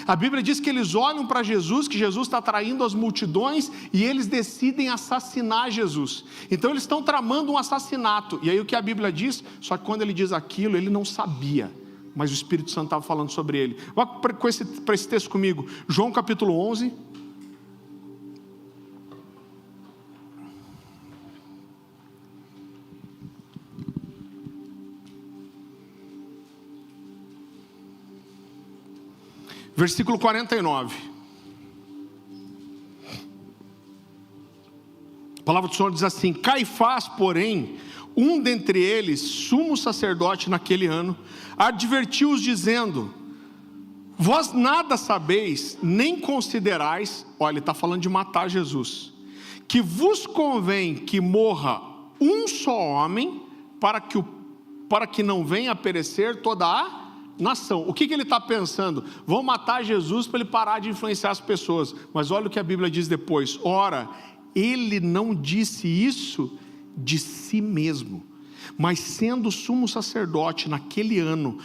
A Bíblia diz que eles olham para Jesus, que Jesus está atraindo as multidões, e eles decidem assassinar Jesus. Então eles estão tramando um assassinato. E aí o que a Bíblia diz? Só que quando ele diz aquilo, ele não sabia, mas o Espírito Santo estava falando sobre ele. Vá para esse texto comigo, João capítulo 11. Versículo 49. A palavra do Senhor diz assim: Caifás, porém, um dentre eles, sumo sacerdote naquele ano, advertiu-os dizendo: vós nada sabeis, nem considerais, olha, ele está falando de matar Jesus, que vos convém que morra um só homem, para que não venha a perecer toda a nação. O que ele está pensando? Vão matar Jesus para ele parar de influenciar as pessoas. Mas olha o que a Bíblia diz depois: ora, ele não disse isso de si mesmo, mas sendo sumo sacerdote naquele ano,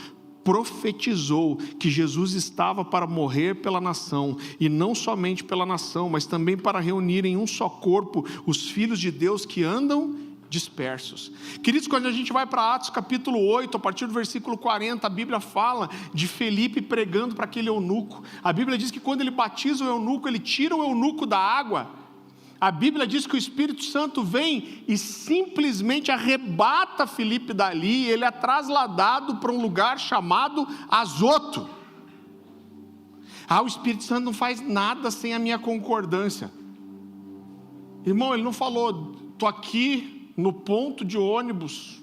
profetizou que Jesus estava para morrer pela nação, e não somente pela nação, mas também para reunir em um só corpo os filhos de Deus que andam dispersos. Queridos, quando a gente vai para Atos capítulo 8, a partir do versículo 40, a Bíblia fala de Felipe pregando para aquele eunuco. A Bíblia diz que quando ele batiza o eunuco, ele tira o eunuco da água. A Bíblia diz que o Espírito Santo vem e simplesmente arrebata Felipe dali, e ele é trasladado para um lugar chamado Azoto. O Espírito Santo não faz nada sem a minha concordância. Irmão, ele não falou, estou aqui no ponto de ônibus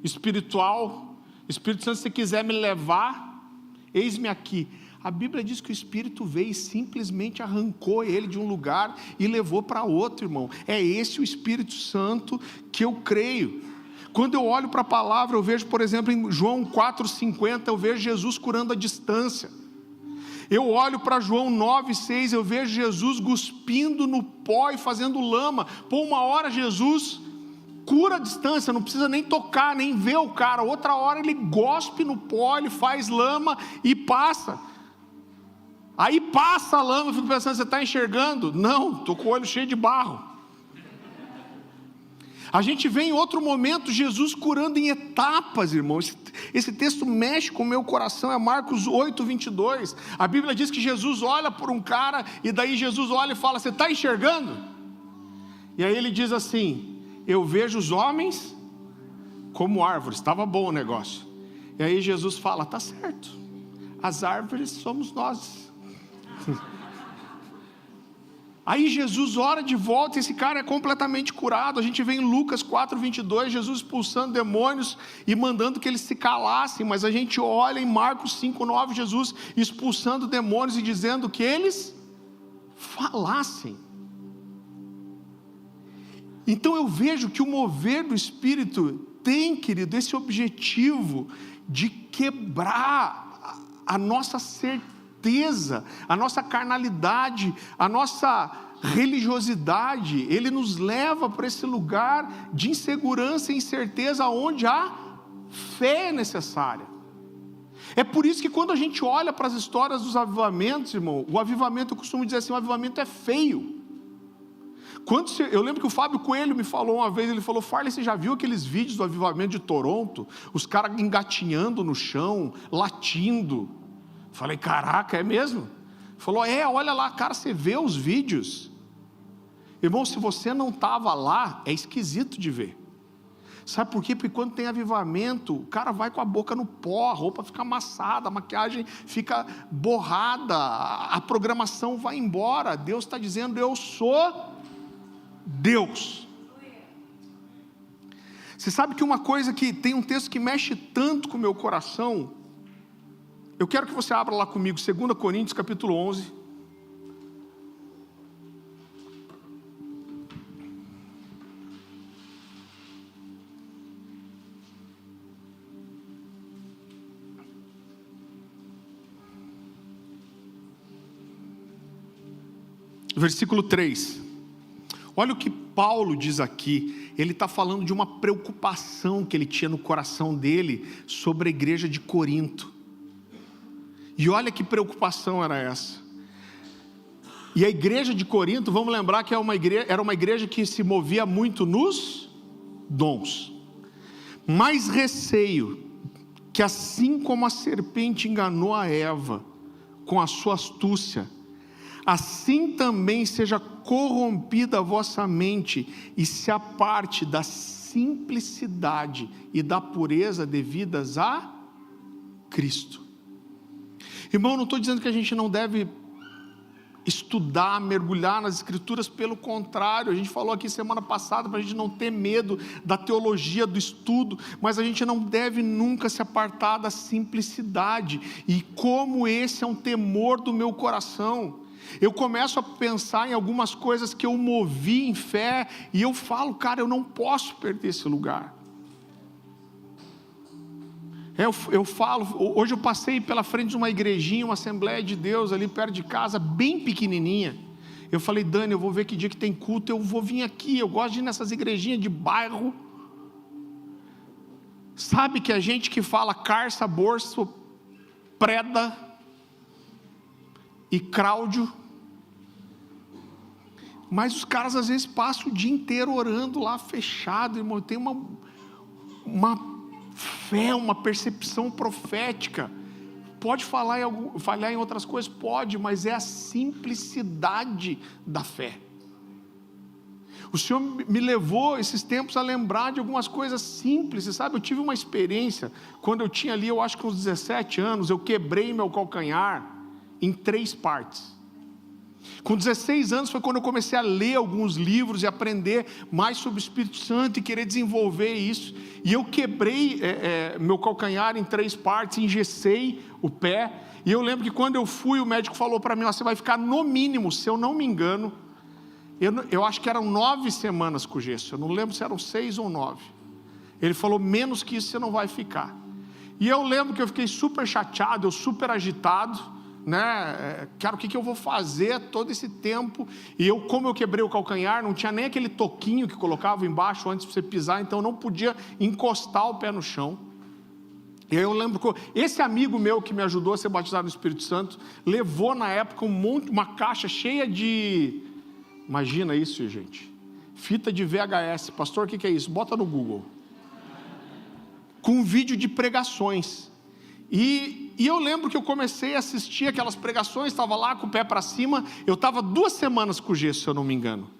espiritual, Espírito Santo, se você quiser me levar, eis-me aqui. A Bíblia diz que o Espírito veio e simplesmente arrancou ele de um lugar e levou para outro, irmão. É esse o Espírito Santo que eu creio. Quando eu olho para a palavra, eu vejo, por exemplo, em João 4,50, eu vejo Jesus curando a distância. Eu olho para João 9,6, eu vejo Jesus cuspindo no pó e fazendo lama. Por uma hora Jesus cura a distância, não precisa nem tocar, nem ver o cara. Outra hora ele gospe no pó, ele faz lama e passa. Aí passa a lama, eu fico pensando, você está enxergando? Não, estou com o olho cheio de barro. A gente vê em outro momento Jesus curando em etapas, irmão. Esse texto mexe com o meu coração, é Marcos 8:22. A Bíblia diz que Jesus olha por um cara, e daí Jesus olha e fala, você está enxergando? E aí ele diz assim, eu vejo os homens como árvores. Estava bom o negócio. E aí Jesus fala, está certo, as árvores somos nós. Aí Jesus ora de volta, e esse cara é completamente curado. A gente vê em Lucas 4:22, Jesus expulsando demônios e mandando que eles se calassem, mas a gente olha em Marcos 5:9, Jesus expulsando demônios e dizendo que eles falassem. Então eu vejo que o mover do Espírito tem, querido, esse objetivo de quebrar a nossa certeza, a nossa carnalidade, a nossa religiosidade. Ele nos leva para esse lugar de insegurança e incerteza, onde a fé é necessária. É por isso que quando a gente olha para as histórias dos avivamentos, irmão, o avivamento, eu costumo dizer assim, o avivamento é feio. Eu lembro que o Fábio Coelho me falou uma vez, ele falou, Farley, você já viu aqueles vídeos do avivamento de Toronto? Os caras engatinhando no chão, latindo. Falei, caraca, é mesmo? Falou, olha lá, cara, você vê os vídeos. Irmão, se você não estava lá, é esquisito de ver. Sabe por quê? Porque quando tem avivamento, o cara vai com a boca no pó, a roupa fica amassada, a maquiagem fica borrada, a programação vai embora. Deus está dizendo, eu sou Deus. Você sabe que uma coisa que tem um texto que mexe tanto com o meu coração, eu quero que você abra lá comigo, 2 Coríntios capítulo 11. Versículo 3. Olha o que Paulo diz aqui. Ele está falando de uma preocupação que ele tinha no coração dele sobre a igreja de Corinto. E olha que preocupação era essa. E a igreja de Corinto, vamos lembrar que era uma igreja que se movia muito nos dons. Mas receio que, assim como a serpente enganou a Eva com a sua astúcia, assim também seja corrompida a vossa mente e se aparte da simplicidade e da pureza devidas a Cristo. Irmão, não estou dizendo que a gente não deve estudar, mergulhar nas Escrituras, pelo contrário, a gente falou aqui semana passada para a gente não ter medo da teologia, do estudo, mas a gente não deve nunca se apartar da simplicidade, e como esse é um temor do meu coração. Eu começo a pensar em algumas coisas que eu movi em fé, e eu falo, cara, eu não posso perder esse lugar. Eu falo, hoje eu passei pela frente de uma igrejinha, uma Assembleia de Deus ali perto de casa, bem pequenininha. Eu falei, Dani, eu vou ver que dia que tem culto, eu vou vir aqui, eu gosto de ir nessas igrejinhas de bairro. Sabe que a gente que fala carça, borso, preda e cráudio, mas os caras às vezes passam o dia inteiro orando lá fechado, irmão, tem uma fé, uma percepção profética. Pode falhar em outras coisas? Pode, mas é a simplicidade da fé. O Senhor me levou esses tempos a lembrar de algumas coisas simples, você sabe, eu tive uma experiência, quando eu tinha ali, eu acho que uns 17 anos, eu quebrei meu calcanhar em 3 partes. Com 16 anos foi quando eu comecei a ler alguns livros e aprender mais sobre o Espírito Santo e querer desenvolver isso, e eu quebrei meu calcanhar em 3 partes, engessei o pé, e eu lembro que quando eu fui, o médico falou para mim, você vai ficar no mínimo, se eu não me engano, eu acho que eram 9 semanas com gesso, eu não lembro se eram 6 ou 9, ele falou, menos que isso você não vai ficar, e eu lembro que eu fiquei super chateado, eu super agitado, né, cara, o que eu vou fazer todo esse tempo, e como eu quebrei o calcanhar, não tinha nem aquele toquinho que colocava embaixo antes de você pisar, então eu não podia encostar o pé no chão, e aí eu lembro que esse amigo meu que me ajudou a ser batizado no Espírito Santo, levou na época uma caixa cheia de, imagina isso gente, fita de VHS, pastor, o que é isso? Bota no Google, com vídeo de pregações, e eu lembro que eu comecei a assistir aquelas pregações, estava lá com o pé para cima, eu estava 2 semanas com gesso, se eu não me engano,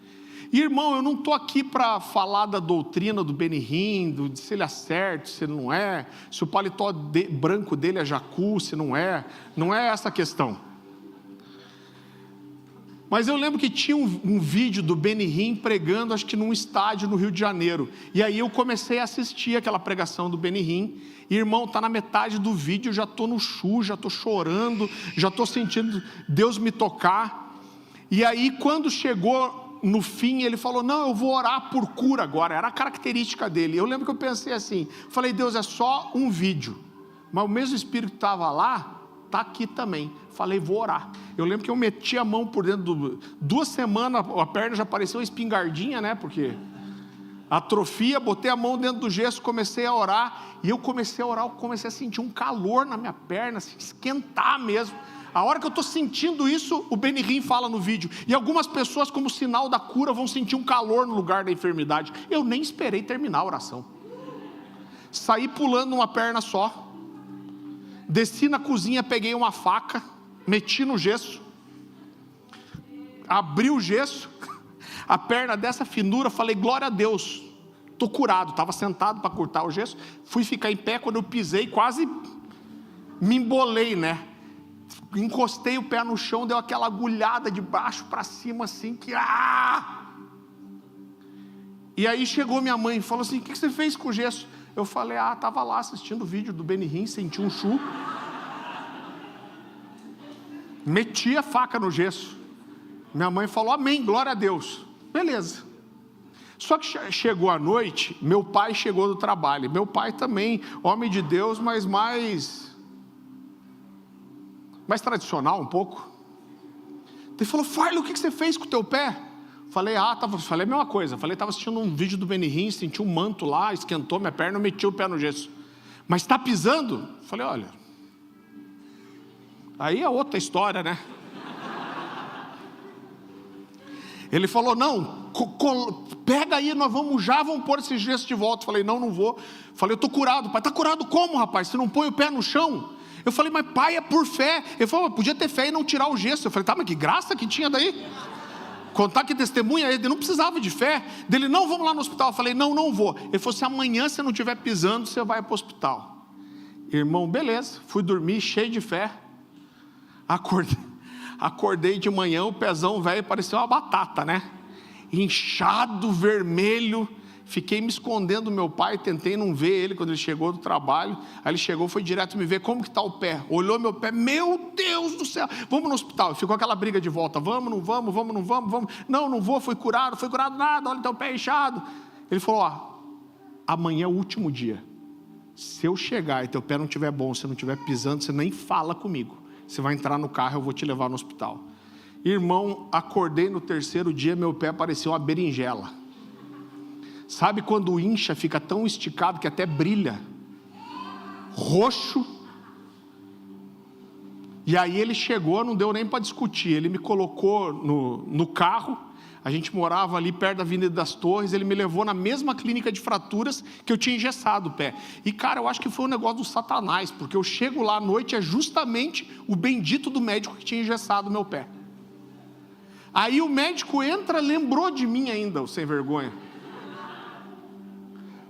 e irmão, eu não estou aqui para falar da doutrina do Benihim, se ele é certo, se não é, se o paletó branco dele é jacu, se não é essa a questão, mas eu lembro que tinha um vídeo do Benihim pregando, acho que num estádio no Rio de Janeiro, e aí eu comecei a assistir aquela pregação do Benihim, e irmão, está na metade do vídeo, eu já estou no chu, já estou chorando, já estou sentindo Deus me tocar, e aí quando chegou no fim, ele falou, não, eu vou orar por cura agora, era a característica dele, eu lembro que eu pensei assim, falei, Deus, é só um vídeo, mas o mesmo Espírito que estava lá, está aqui também, falei, vou orar, eu lembro que eu meti a mão por dentro, 2 semanas, a perna já parecia uma espingardinha, né, porque atrofia, botei a mão dentro do gesso, comecei a orar, e eu comecei a sentir um calor na minha perna, assim, esquentar mesmo, a hora que eu estou sentindo isso, o Benihim fala no vídeo, e algumas pessoas como sinal da cura, vão sentir um calor no lugar da enfermidade, eu nem esperei terminar a oração, saí pulando uma perna só, desci na cozinha, peguei uma faca, meti no gesso, abri o gesso, a perna dessa finura, falei, glória a Deus, estou curado, estava sentado para cortar o gesso, fui ficar em pé, quando eu pisei, quase me embolei, né, encostei o pé no chão, deu aquela agulhada de baixo para cima, assim, e aí chegou minha mãe, falou assim, o que você fez com o gesso? Eu falei, estava lá assistindo o vídeo do Benihim, senti um chu, meti a faca no gesso, minha mãe falou, amém, glória a Deus, beleza, só que chegou a noite, meu pai chegou do trabalho, meu pai também, homem de Deus, mas mais tradicional um pouco, ele falou, Farley, o que você fez com o teu pé? Falei, falei a mesma coisa, falei, estava assistindo um vídeo do Benihim, senti um manto lá, esquentou minha perna, eu meti o pé no gesso, mas está pisando? Falei, olha, aí é outra história, né? Ele falou, não, pega aí, nós vamos pôr esse gesso de volta. Falei, não vou. Falei, eu estou curado. Pai, está curado como, rapaz? Você não põe o pé no chão? Eu falei, mas pai, é por fé. Ele falou, podia ter fé e não tirar o gesso. Eu falei, tá, mas que graça que tinha daí? Contar que testemunha, ele não precisava de fé. Dele, não, vamos lá no hospital. Eu falei, não vou. Ele falou, se amanhã você não estiver pisando, você vai para o hospital. Irmão, beleza, fui dormir cheio de fé. Acordei de manhã, o pezão velho parecia uma batata, né? Inchado, vermelho. Fiquei me escondendo do meu pai, tentei não ver ele quando ele chegou do trabalho. Aí ele chegou, foi direto me ver, como que está o pé? Olhou meu pé, meu Deus do céu, vamos no hospital. Ficou aquela briga de volta, vamos, não vamos, não vou, foi curado nada, olha, teu pé inchado. Ele falou, amanhã é o último dia, se eu chegar e teu pé não estiver bom, se não estiver pisando, você nem fala comigo, você vai entrar no carro, eu vou te levar no hospital. Irmão, acordei no 3º dia, meu pé parecia uma berinjela. Sabe quando incha, fica tão esticado que até brilha? roxo. E aí ele chegou, não deu nem para discutir, ele me colocou no carro, a gente morava ali perto da Avenida das Torres, ele me levou na mesma clínica de fraturas que eu tinha engessado o pé. E cara, eu acho que foi um negócio do Satanás, porque eu chego lá à noite, é justamente o bendito do médico que tinha engessado o meu pé. Aí o médico entra, lembrou de mim ainda, o sem vergonha.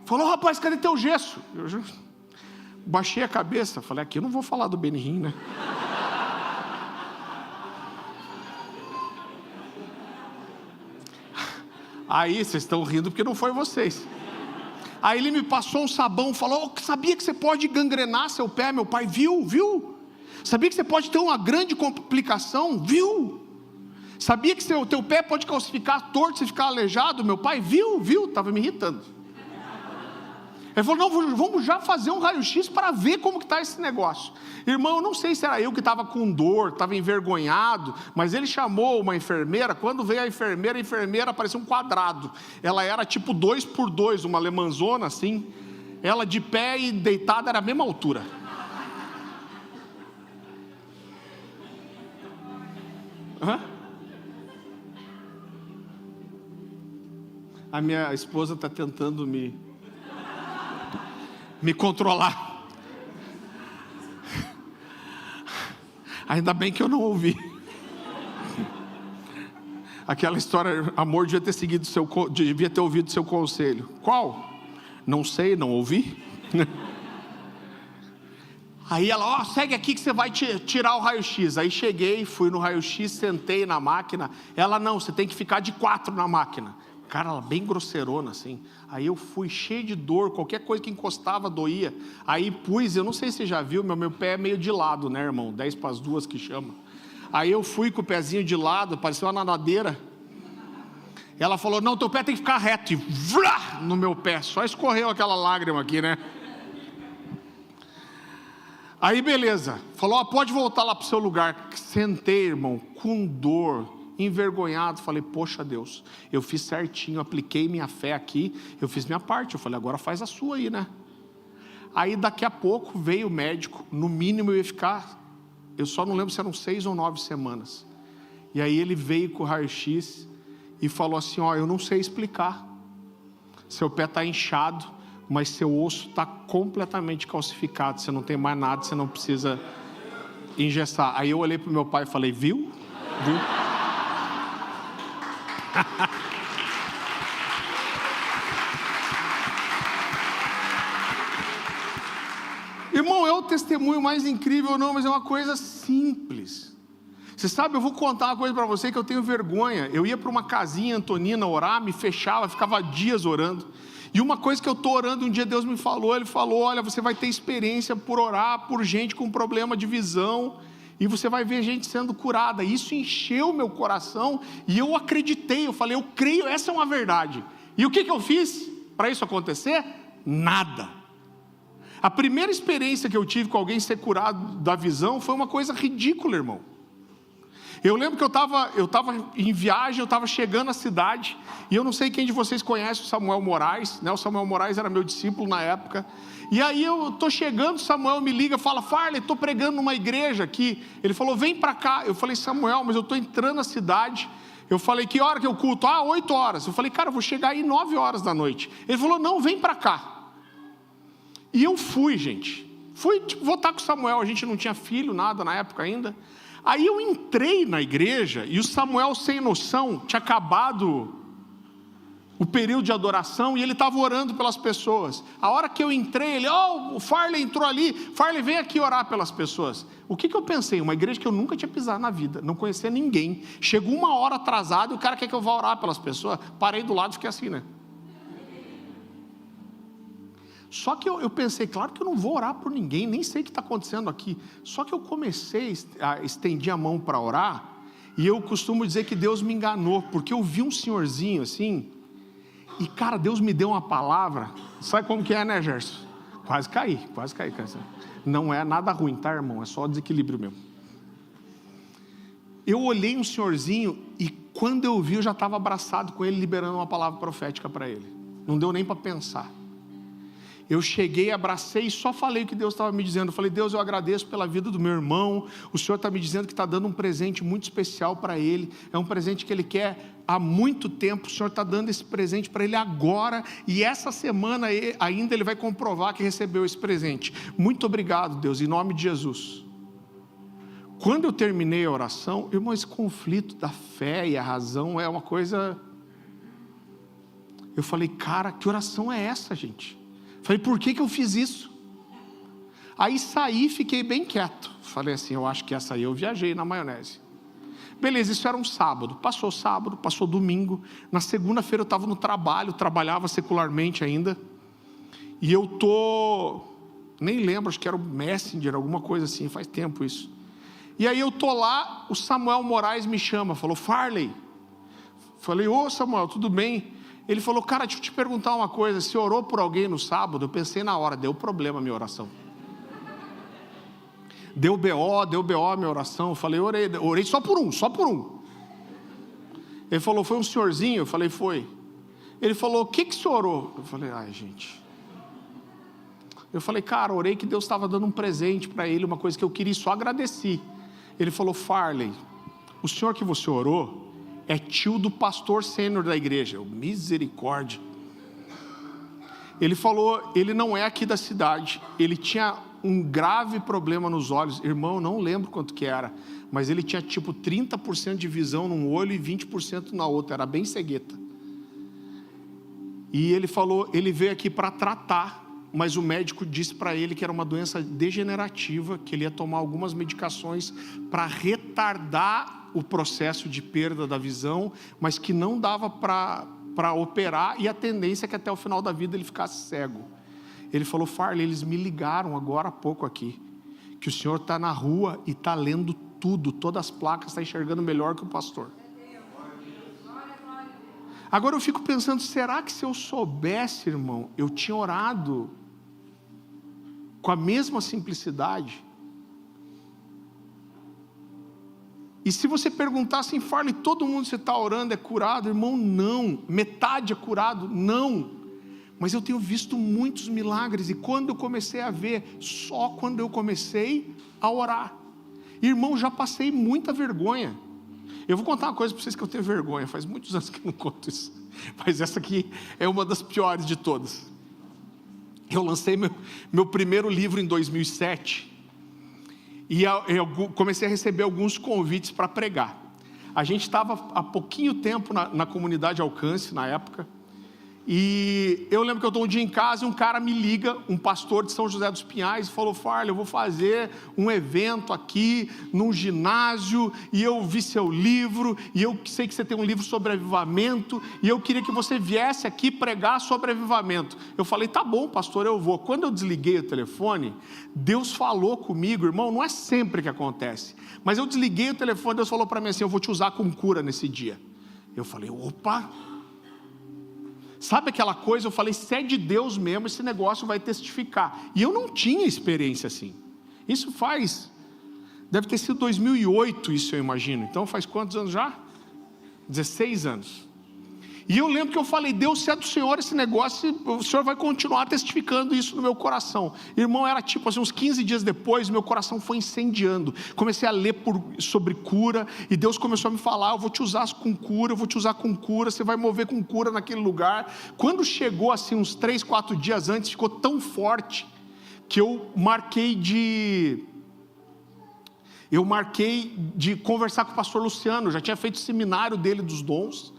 Falou, rapaz, cadê teu gesso? Eu baixei a cabeça, falei, aqui eu não vou falar do Benihim, né? Aí vocês estão rindo porque não foi vocês. Aí ele me passou um sabão, falou, sabia que você pode gangrenar seu pé? Meu pai, viu? Sabia que você pode ter uma grande complicação? Viu? Sabia que teu pé pode calcificar torto, você ficar aleijado? Meu pai, viu? Estava me irritando. Ele falou, não, vamos já fazer um raio-x para ver como que está esse negócio. Irmão, eu não sei se era eu que estava com dor, estava envergonhado, mas ele chamou uma enfermeira. Quando veio a enfermeira parecia um quadrado. Ela era tipo 2x2, uma alemanzona assim. Ela de pé e deitada era a mesma altura. A minha esposa está tentando me controlar. Ainda bem que eu não ouvi. Aquela história, amor, devia ter ouvido seu conselho. Qual? Não sei, não ouvi. Aí ela, segue aqui que você vai tirar o raio-x. Aí cheguei, fui no raio-x, sentei na máquina. Ela, não, você tem que ficar de 4 na máquina. Cara, ela bem grosseirona assim. Aí eu fui cheio de dor, qualquer coisa que encostava doía. Aí eu não sei se você já viu, meu pé é meio de lado, né, irmão? 10 para as 2 que chama. Aí eu fui com o pezinho de lado, parecia uma nadadeira. Ela falou, não, teu pé tem que ficar reto. E vrá, no meu pé, só escorreu aquela lágrima aqui, né? Aí beleza, falou, pode voltar lá para o seu lugar. Sentei, irmão, com dor, envergonhado, falei, poxa Deus, eu fiz certinho, apliquei minha fé aqui, eu fiz minha parte. Eu falei, agora faz a sua aí, né? Aí daqui a pouco veio o médico, no mínimo eu ia ficar, eu só não lembro se eram 6 ou 9 semanas. E aí ele veio com o raio-x e falou assim, eu não sei explicar, seu pé está inchado, mas seu osso está completamente calcificado, você não tem mais nada, você não precisa engessar. Aí eu olhei para o meu pai e falei, viu? Irmão, é o testemunho mais incrível, não, mas é uma coisa simples. Você sabe, eu vou contar uma coisa para você que eu tenho vergonha. Eu ia para uma casinha Antonina orar, me fechava, ficava dias orando. E uma coisa que eu estou orando, um dia Deus me falou, Ele falou, olha, você vai ter experiência por orar por gente com problema de visão, e você vai ver gente sendo curada. Isso encheu meu coração, e eu acreditei, eu falei, eu creio, essa é uma verdade. E o que eu fiz para isso acontecer? Nada. A primeira experiência que eu tive com alguém ser curado da visão foi uma coisa ridícula, irmão. Eu lembro que eu estava em viagem, eu estava chegando à cidade, e eu não sei quem de vocês conhece o Samuel Moraes, né? O Samuel Moraes era meu discípulo na época, e aí eu estou chegando, o Samuel me liga, fala, Farley, estou pregando numa igreja aqui. Ele falou, vem para cá. Eu falei, Samuel, mas eu estou entrando na cidade. Eu falei, que hora que eu culto? 8 horas. Eu falei, cara, eu vou chegar aí 9 horas da noite. Ele falou, não, vem para cá. E eu fui, gente. Fui votar com o Samuel, a gente não tinha filho, nada na época ainda. Aí eu entrei na igreja e o Samuel, sem noção, tinha acabado o período de adoração e ele estava orando pelas pessoas. A hora que eu entrei, ele, o Farley entrou ali, Farley, vem aqui orar pelas pessoas. O que eu pensei? Uma igreja que eu nunca tinha pisado na vida, não conhecia ninguém. Chegou 1 hora atrasado e o cara quer que eu vá orar pelas pessoas. Parei do lado e fiquei assim, né? Só que eu pensei, claro que eu não vou orar por ninguém, nem sei o que está acontecendo aqui. Só que eu comecei a estender a mão para orar, e eu costumo dizer que Deus me enganou, porque eu vi um senhorzinho assim, e cara, Deus me deu uma palavra, sabe como que é, né, Gerson? Quase caí. Não é nada ruim, tá, irmão? É só desequilíbrio mesmo. Eu olhei um senhorzinho, e quando eu vi, eu já estava abraçado com ele, liberando uma palavra profética para ele. Não deu nem para pensar. eu cheguei, abracei e só falei o que Deus estava me dizendo. Eu falei: Deus, eu agradeço pela vida do meu irmão, o Senhor está me dizendo que está dando um presente muito especial para ele, é um presente que ele quer há muito tempo, o Senhor está dando esse presente para ele agora, e essa semana ainda ele vai comprovar que recebeu esse presente. Muito obrigado, Deus, em nome de Jesus. Quando eu terminei a oração, irmão, esse conflito da fé e a razão é uma coisa... Eu falei: cara, que oração é essa, gente? Falei: por que eu fiz isso? Aí saí e fiquei bem quieto. Falei assim: eu acho que essa aí eu viajei na maionese. Beleza, isso era um sábado, passou domingo. Na segunda-feira eu estava no trabalho, trabalhava secularmente ainda. E eu nem lembro, acho que era o Messenger, alguma coisa assim, faz tempo isso. E aí eu tô lá, o Samuel Moraes me chama, falou: Farley. Falei: ô Samuel, tudo bem? Ele falou: cara, deixa eu te perguntar uma coisa, você orou por alguém no sábado? Eu pensei na hora, deu problema a minha oração. Deu BO a minha oração. Eu falei: orei só por um. Ele falou: foi um senhorzinho? Eu falei: foi. Ele falou: o que você orou? Eu falei: ai, gente. Eu falei: cara, orei que Deus estava dando um presente para ele, uma coisa que eu queria, só agradeci. Ele falou: Farley, o senhor que você orou é tio do pastor sênior da igreja. Eu: misericórdia. Ele falou: ele não é aqui da cidade, ele tinha um grave problema nos olhos. Irmão, não lembro quanto que era, mas ele tinha tipo 30% de visão num olho e 20% na outra, era bem cegueta. E ele falou, ele veio aqui para tratar, mas o médico disse para ele que era uma doença degenerativa, que ele ia tomar algumas medicações para retardar o processo de perda da visão, mas que não dava para operar, e a tendência é que até o final da vida ele ficasse cego. Ele falou: Farley, eles me ligaram agora há pouco aqui, que o senhor está na rua e está lendo tudo, todas as placas, está enxergando melhor que o pastor. Agora eu fico pensando, será que se eu soubesse, irmão, eu tinha orado com a mesma simplicidade? E se você perguntar assim: Farley, todo mundo que você está orando é curado? Irmão, não. Metade é curado? Não. Mas eu tenho visto muitos milagres, e quando eu comecei a ver, só quando eu comecei a orar. Irmão, já passei muita vergonha. Eu vou contar uma coisa para vocês que eu tenho vergonha, faz muitos anos que eu não conto isso, mas essa aqui é uma das piores de todas. Eu lancei meu primeiro livro em 2007, e eu comecei a receber alguns convites para pregar. A gente estava há pouquinho tempo na comunidade Alcance, na época, e eu lembro que eu estou um dia em casa e um cara me liga, um pastor de São José dos Pinhais, e falou: Farley, eu vou fazer um evento aqui num ginásio, e eu vi seu livro, e eu sei que você tem um livro sobre avivamento, e eu queria que você viesse aqui pregar sobre avivamento. Eu falei: tá bom, pastor, eu vou. Quando eu desliguei o telefone, Deus falou comigo, irmão, não é sempre que acontece, mas eu desliguei o telefone, Deus falou para mim assim: eu vou te usar com cura nesse dia. Eu falei: opa! Sabe aquela coisa, eu falei: se é de Deus mesmo, esse negócio vai testificar. E eu não tinha experiência assim. Isso deve ter sido 2008, isso eu imagino. Então faz quantos anos já? 16 anos. E eu lembro que eu falei: Deus, se é do Senhor esse negócio, o Senhor vai continuar testificando isso no meu coração. Irmão, era tipo assim, uns 15 dias depois, meu coração foi incendiando. Comecei a ler sobre cura, e Deus começou a me falar: eu vou te usar com cura, você vai mover com cura naquele lugar. Quando chegou assim, uns 3, 4 dias antes, ficou tão forte, que eu marquei de conversar com o pastor Luciano. Eu já tinha feito o seminário dele dos dons,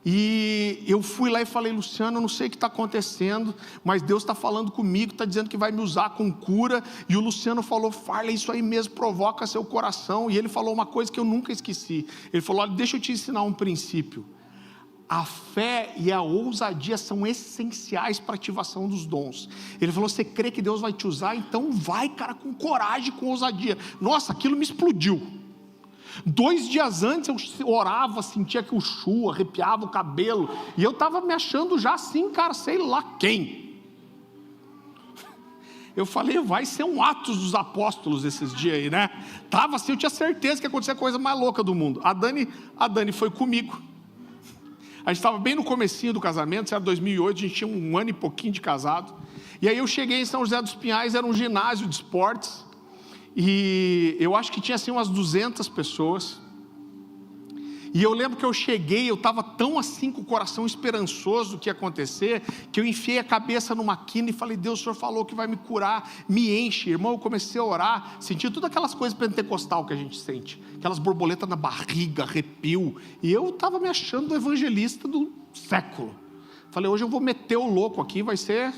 e eu fui lá e falei: Luciano, eu não sei o que está acontecendo, mas Deus está falando comigo, está dizendo que vai me usar com cura. E o Luciano falou: Farley, isso aí mesmo provoca seu coração. E ele falou uma coisa que eu nunca esqueci. Ele falou: olha, deixa eu te ensinar um princípio. A fé e a ousadia são essenciais para a ativação dos dons. Ele falou: você crê que Deus vai te usar? Então vai, cara, com coragem, com ousadia. Nossa, aquilo me explodiu. 2 dias antes eu orava, sentia que o chu arrepiava o cabelo, e eu estava me achando já assim, cara, sei lá quem. Eu falei: vai ser um Atos dos Apóstolos esses dias aí, né? Tava assim, eu tinha certeza que ia acontecer a coisa mais louca do mundo. A Dani foi comigo. A gente estava bem no comecinho do casamento, isso era 2008, a gente tinha 1 ano e pouquinho de casado. E aí eu cheguei em São José dos Pinhais, era um ginásio de esportes. E eu acho que tinha assim umas 200 pessoas. E eu lembro que eu cheguei, eu estava tão assim com o coração esperançoso do que ia acontecer, que eu enfiei a cabeça numa quina e falei: Deus, o Senhor falou que vai me curar, me enche. Irmão, eu comecei a orar, senti todas aquelas coisas pentecostal que a gente sente, aquelas borboletas na barriga, arrepio, e eu estava me achando o evangelista do século. Falei: hoje eu vou meter o louco aqui, vai ser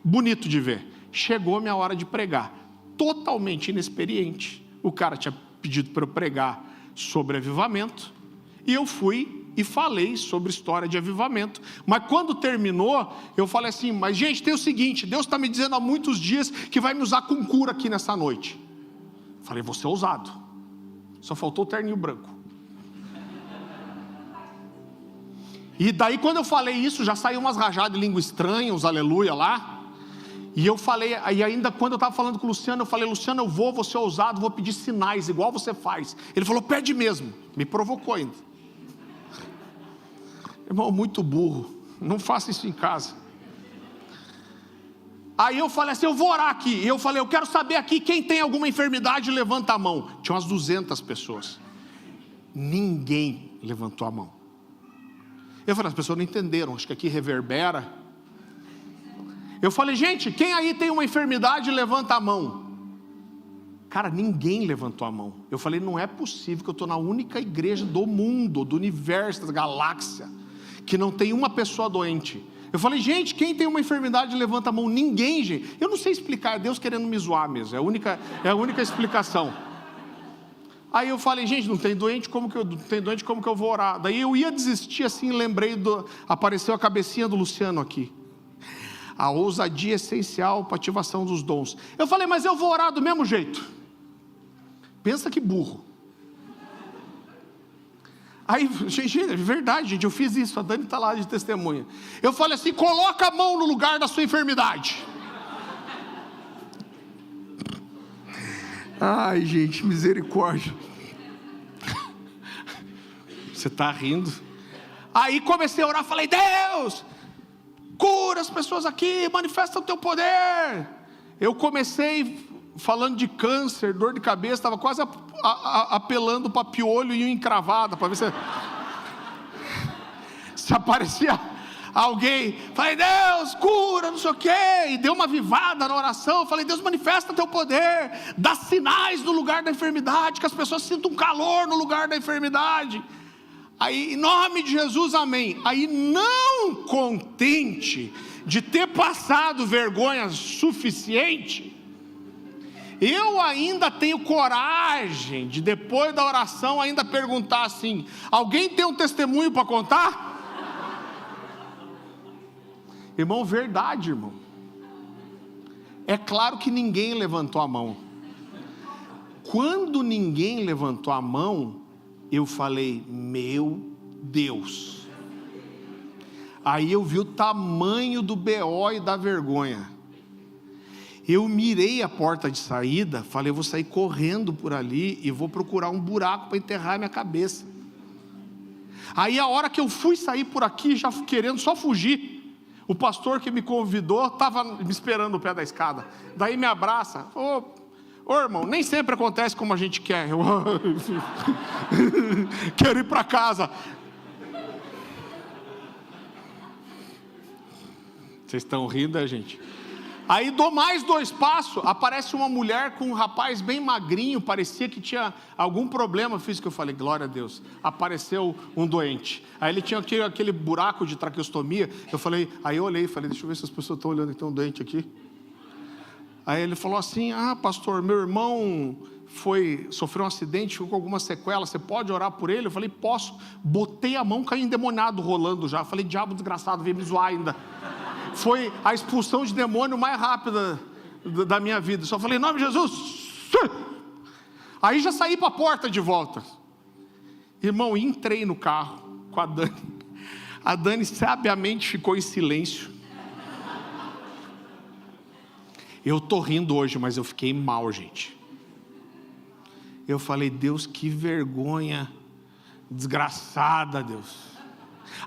bonito de ver. Chegou a minha hora de pregar, totalmente inexperiente. O cara tinha pedido para eu pregar sobre avivamento, e eu fui e falei sobre história de avivamento. Mas quando terminou, eu falei assim: mas gente, tem o seguinte, Deus está me dizendo há muitos dias que vai me usar com cura aqui nessa noite. Falei: vou ser ousado. Só faltou o terninho branco. E daí quando eu falei isso, já saiu umas rajadas de língua estranha, uns aleluia lá. E eu falei, e ainda quando eu estava falando com o Luciano, eu falei: Luciano, eu vou ser ousado, vou pedir sinais, igual você faz. Ele falou: pede mesmo. Me provocou ainda. Irmão, muito burro, não faça isso em casa. Aí eu falei assim: eu vou orar aqui. E eu falei: eu quero saber aqui, quem tem alguma enfermidade, levanta a mão. Tinha umas 200 pessoas. Ninguém levantou a mão. Eu falei: as pessoas não entenderam, acho que aqui reverbera. Eu falei: gente, quem aí tem uma enfermidade, levanta a mão. Cara, ninguém levantou a mão. Eu falei: não é possível que eu estou na única igreja do mundo, do universo, da galáxia, que não tem uma pessoa doente. Eu falei: gente, quem tem uma enfermidade, levanta a mão. Ninguém, gente. Eu não sei explicar, é Deus querendo me zoar mesmo, é a única explicação. Aí eu falei: gente, não tem doente, como que eu vou orar? Daí eu ia desistir assim, lembrei apareceu a cabecinha do Luciano aqui. A ousadia essencial para ativação dos dons. Eu falei: mas eu vou orar do mesmo jeito. Pensa que burro. Aí, gente, é verdade, gente, eu fiz isso, a Dani está lá de testemunha. Eu falei assim: coloca a mão no lugar da sua enfermidade. Ai, gente, misericórdia. Você está rindo? Aí comecei a orar, falei: Deus, cura as pessoas aqui, manifesta o teu poder. Eu comecei falando de câncer, dor de cabeça, estava quase apelando para piolho e unha encravada, para ver se aparecia alguém. Falei: Deus, cura, não sei o quê, e deu uma avivada na oração. Falei: Deus, manifesta teu poder, dá sinais no lugar da enfermidade, que as pessoas sintam calor no lugar da enfermidade. Aí, em nome de Jesus, amém. Aí, não contente de ter passado vergonha suficiente, eu ainda tenho coragem de, depois da oração, ainda perguntar assim: alguém tem um testemunho para contar? Irmão, verdade, irmão. É claro que ninguém levantou a mão. Quando ninguém levantou a mão, eu falei: meu Deus. Aí eu vi o tamanho do BO e da vergonha. Eu mirei a porta de saída, falei: eu vou sair correndo por ali e vou procurar um buraco para enterrar minha cabeça. Aí a hora que eu fui sair por aqui, já querendo só fugir, o pastor que me convidou estava me esperando no pé da escada. Daí me abraça: ô irmão, nem sempre acontece como a gente quer. Eu quero ir para casa. Vocês estão rindo, gente? Aí dou mais 2 passos, aparece uma mulher com um rapaz bem magrinho, parecia que tinha algum problema físico. Eu falei: glória a Deus, apareceu um doente. Aí ele tinha aquele buraco de traqueostomia. Aí eu olhei e falei: deixa eu ver se as pessoas estão olhando que tem um doente aqui. Aí ele falou assim: ah, pastor, meu irmão sofreu um acidente, ficou com alguma sequela, você pode orar por ele? Eu falei: posso. Botei a mão, caí endemoniado, rolando já. Eu falei: diabo desgraçado, veio me zoar ainda. Foi a expulsão de demônio mais rápida da minha vida. Só falei: em nome de Jesus. Aí já saí para a porta de volta. Irmão, entrei no carro com a Dani. A Dani sabiamente ficou em silêncio. Eu estou rindo hoje, mas eu fiquei mal, gente. Eu falei: Deus, que vergonha desgraçada, Deus.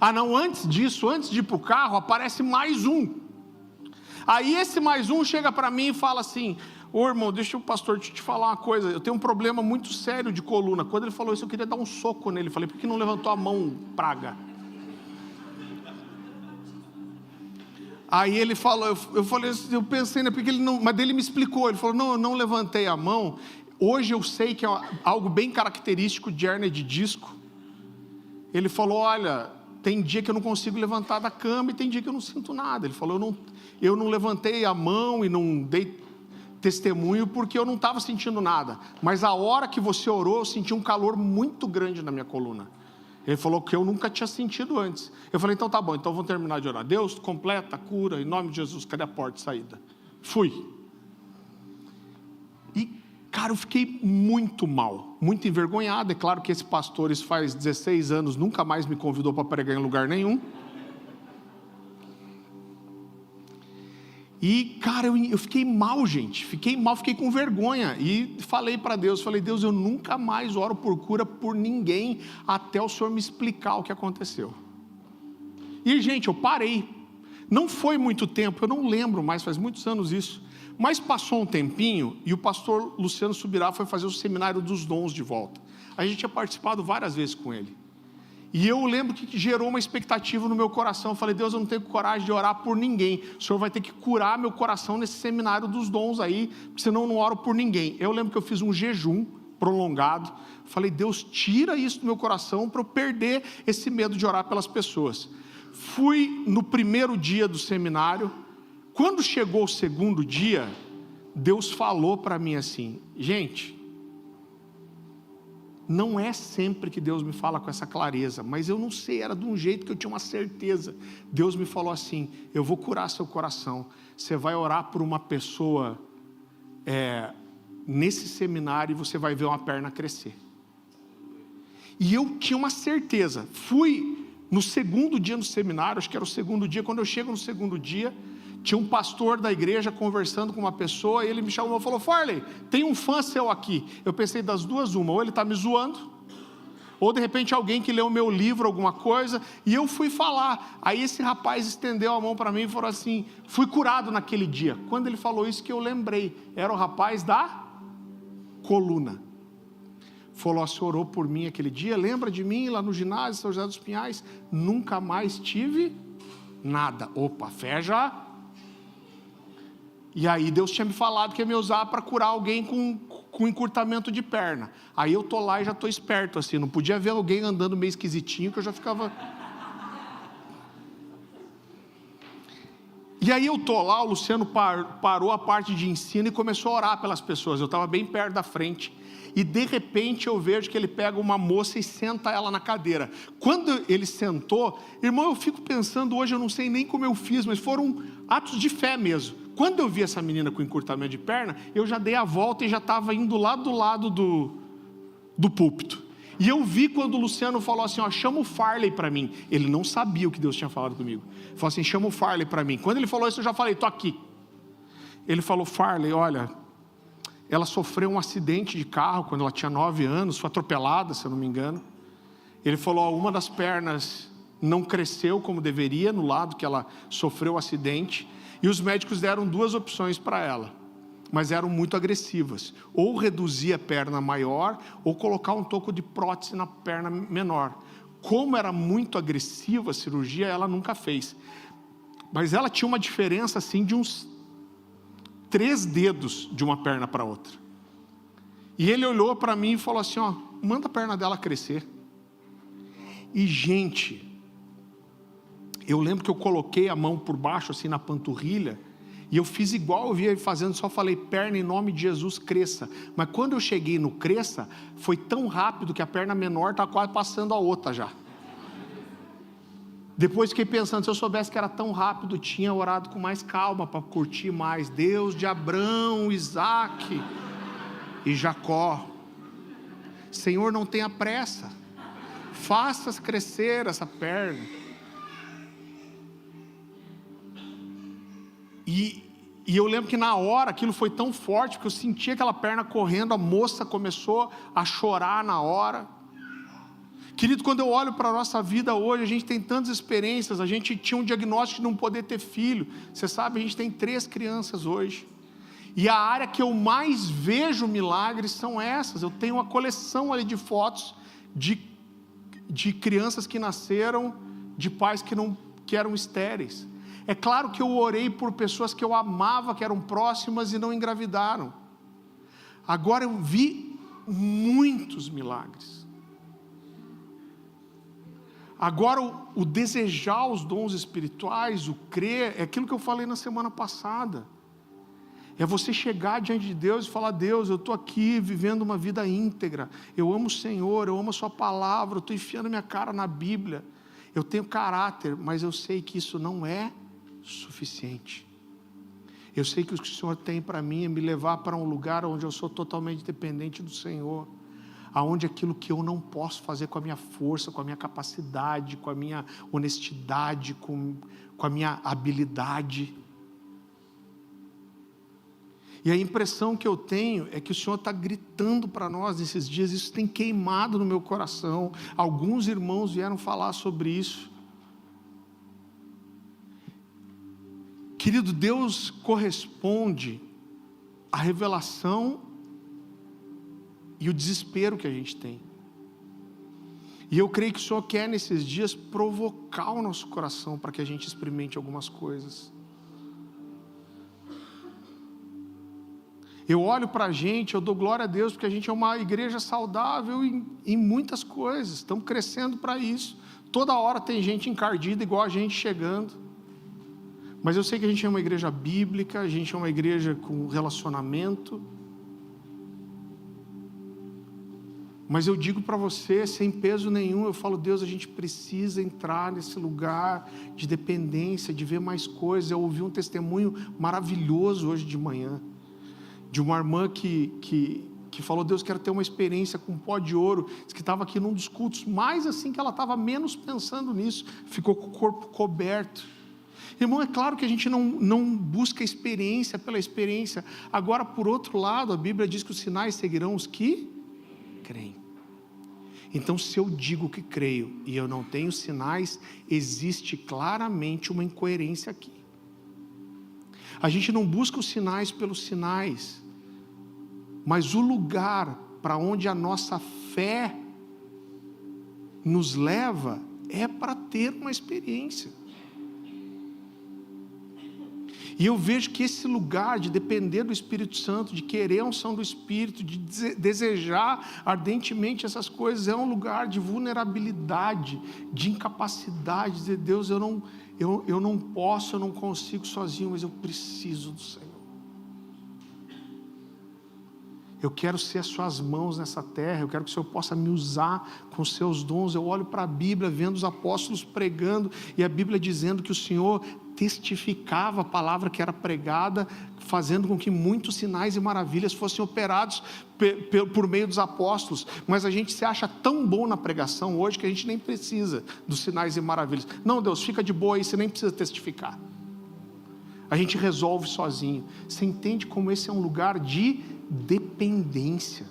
Ah não, antes disso, antes de ir para o carro, aparece mais um. Aí esse mais um chega para mim e fala assim: ô irmão, deixa o pastor te falar uma coisa, eu tenho um problema muito sério de coluna. Quando ele falou isso, eu queria dar um soco nele. Falei: por que não levantou a mão, praga? Aí ele falou, eu falei, eu pensei, né, porque ele não, mas ele me explicou, ele falou: não, eu não levantei a mão. Hoje eu sei que é algo bem característico de hérnia de disco. Ele falou: olha, tem dia que eu não consigo levantar da cama e tem dia que eu não sinto nada. Ele falou: eu não levantei a mão e não dei testemunho porque eu não estava sentindo nada, mas a hora que você orou, eu senti um calor muito grande na minha coluna. Ele falou que eu nunca tinha sentido antes. Eu falei: então tá bom, então vamos terminar de orar. Deus, completa, cura, em nome de Jesus. Cadê a porta de saída? Fui. E, cara, eu fiquei muito mal, muito envergonhado. É claro que esse pastor, isso faz 16 anos, nunca mais me convidou para pregar em lugar nenhum. E, cara, eu fiquei mal, gente. Fiquei mal, fiquei com vergonha. E falei para Deus, falei: Deus, eu nunca mais oro por cura por ninguém, até o Senhor me explicar o que aconteceu. E, gente, eu parei. Não foi muito tempo, eu não lembro mais, faz muitos anos isso. Mas passou um tempinho e o pastor Luciano Subirá foi fazer o seminário dos dons de volta. A gente tinha participado várias vezes com ele. E eu lembro que gerou uma expectativa no meu coração. Eu falei: Deus, eu não tenho coragem de orar por ninguém. O Senhor vai ter que curar meu coração nesse seminário dos dons aí, porque senão eu não oro por ninguém. Eu lembro que eu fiz um jejum prolongado. Falei: Deus, tira isso do meu coração para eu perder esse medo de orar pelas pessoas. Fui no primeiro dia do seminário. Quando chegou o segundo dia, Deus falou para mim assim: gente, não é sempre que Deus me fala com essa clareza, mas eu não sei, era de um jeito que eu tinha uma certeza. Deus me falou assim: eu vou curar seu coração, você vai orar por uma pessoa nesse seminário e você vai ver uma perna crescer. E eu tinha uma certeza. Fui no segundo dia no seminário, acho que era o segundo dia. Quando eu chego no segundo dia, tinha um pastor da igreja conversando com uma pessoa, e ele me chamou e falou: Farley, tem um fã seu aqui. Eu pensei das duas uma, ou ele está me zoando, ou de repente alguém que leu o meu livro, alguma coisa. E eu fui falar. Aí esse rapaz estendeu a mão para mim e falou assim: fui curado naquele dia. Quando ele falou isso que eu lembrei, era o rapaz da coluna. Falou: você orou por mim aquele dia, lembra de mim lá no ginásio São José dos Pinhais? Nunca mais tive nada. Opa, fé já. E aí Deus tinha me falado que ia me usar para curar alguém com encurtamento de perna. Aí eu tô lá e já tô esperto assim, não podia ver alguém andando meio esquisitinho que eu já ficava... E aí eu tô lá, o Luciano parou a parte de ensino e começou a orar pelas pessoas. Eu estava bem perto da frente. E de repente eu vejo que ele pega uma moça e senta ela na cadeira. Quando ele sentou, irmão, eu fico pensando hoje, eu não sei nem como eu fiz, mas foram atos de fé mesmo. Quando eu vi essa menina com encurtamento de perna, eu já dei a volta e já estava indo lá do lado do púlpito. E eu vi quando o Luciano falou assim: ó, chama o Farley para mim. Ele não sabia o que Deus tinha falado comigo. Ele falou assim: chama o Farley para mim. Quando ele falou isso, eu já falei: tô aqui. Ele falou: Farley, olha, ela sofreu um acidente de carro quando ela tinha 9 anos, foi atropelada, se eu não me engano. Ele falou: ó, uma das pernas não cresceu como deveria, no lado que ela sofreu o acidente. E os médicos deram 2 opções para ela, mas eram muito agressivas: ou reduzir a perna maior, ou colocar um toco de prótese na perna menor. Como era muito agressiva a cirurgia, ela nunca fez. Mas ela tinha uma diferença assim de uns 3 dedos de uma perna para outra. E ele olhou para mim e falou assim: ó, manda a perna dela crescer. E gente, eu lembro que eu coloquei a mão por baixo assim na panturrilha, e eu fiz igual eu via ele fazendo, só falei: perna, em nome de Jesus, cresça. Mas quando eu cheguei no cresça, foi tão rápido que a perna menor está quase passando a outra já. Depois fiquei pensando, se eu soubesse que era tão rápido, tinha orado com mais calma para curtir mais. Deus de Abraão, Isaac e Jacó, Senhor, não tenha pressa, faças crescer essa perna. E eu lembro que na hora aquilo foi tão forte, porque eu senti aquela perna correndo, a moça começou a chorar na hora. Querido, quando eu olho para a nossa vida hoje, a gente tem tantas experiências, a gente tinha um diagnóstico de não poder ter filho. Você sabe, a gente tem 3 crianças hoje. E a área que eu mais vejo milagres são essas. Eu tenho uma coleção ali de fotos de crianças que nasceram de pais que eram estéreis. É claro que eu orei por pessoas que eu amava, que eram próximas e não engravidaram. Agora eu vi muitos milagres. Agora o desejar os dons espirituais, o crer, é aquilo que eu falei na semana passada. É você chegar diante de Deus e falar: Deus, eu estou aqui vivendo uma vida íntegra, eu amo o Senhor, eu amo a sua palavra, eu estou enfiando minha cara na Bíblia, eu tenho caráter, mas eu sei que isso não é suficiente. Eu sei que o que o Senhor tem para mim é me levar para um lugar onde eu sou totalmente dependente do Senhor, aonde aquilo que eu não posso fazer com a minha força, com a minha capacidade, com a minha honestidade, com a minha habilidade. E a impressão que eu tenho é que o Senhor está gritando para nós nesses dias. Isso tem queimado no meu coração. Alguns irmãos vieram falar sobre isso. Querido, Deus corresponde à revelação e o desespero que a gente tem. E eu creio que o Senhor quer nesses dias provocar o nosso coração para que a gente experimente algumas coisas. Eu olho para a gente, eu dou glória a Deus, porque a gente é uma igreja saudável em muitas coisas, estamos crescendo para isso. Toda hora tem gente encardida igual a gente chegando, mas eu sei que a gente é uma igreja bíblica, a gente é uma igreja com relacionamento. Mas eu digo para você, sem peso nenhum, eu falo: Deus, a gente precisa entrar nesse lugar de dependência, de ver mais coisas. Eu ouvi um testemunho maravilhoso hoje de manhã, de uma irmã que falou: Deus, quero ter uma experiência com pó de ouro. Diz que estava aqui num dos cultos, mais assim que ela estava menos pensando nisso, ficou com o corpo coberto. Irmão, é claro que a gente não busca experiência pela experiência. Agora, por outro lado, a Bíblia diz que os sinais seguirão os que creem. Então, se eu digo que creio e eu não tenho sinais, existe claramente uma incoerência aqui. A gente não busca os sinais pelos sinais, mas o lugar para onde a nossa fé nos leva é para ter uma experiência. E eu vejo que esse lugar de depender do Espírito Santo, de querer a unção do Espírito, de desejar ardentemente essas coisas, é um lugar de vulnerabilidade, de incapacidade, de dizer: Deus, eu não posso, eu não consigo sozinho, mas eu preciso do Senhor. Eu quero ser as suas mãos nessa terra, eu quero que o Senhor possa me usar com os seus dons. Eu olho para a Bíblia, vendo os apóstolos pregando, e a Bíblia dizendo que o Senhor testificava a palavra que era pregada, fazendo com que muitos sinais e maravilhas fossem operados por meio dos apóstolos. Mas a gente se acha tão bom na pregação hoje que a gente nem precisa dos sinais e maravilhas. Não, Deus, fica de boa aí, você nem precisa testificar. A gente resolve sozinho. Você entende como esse é um lugar de dependência?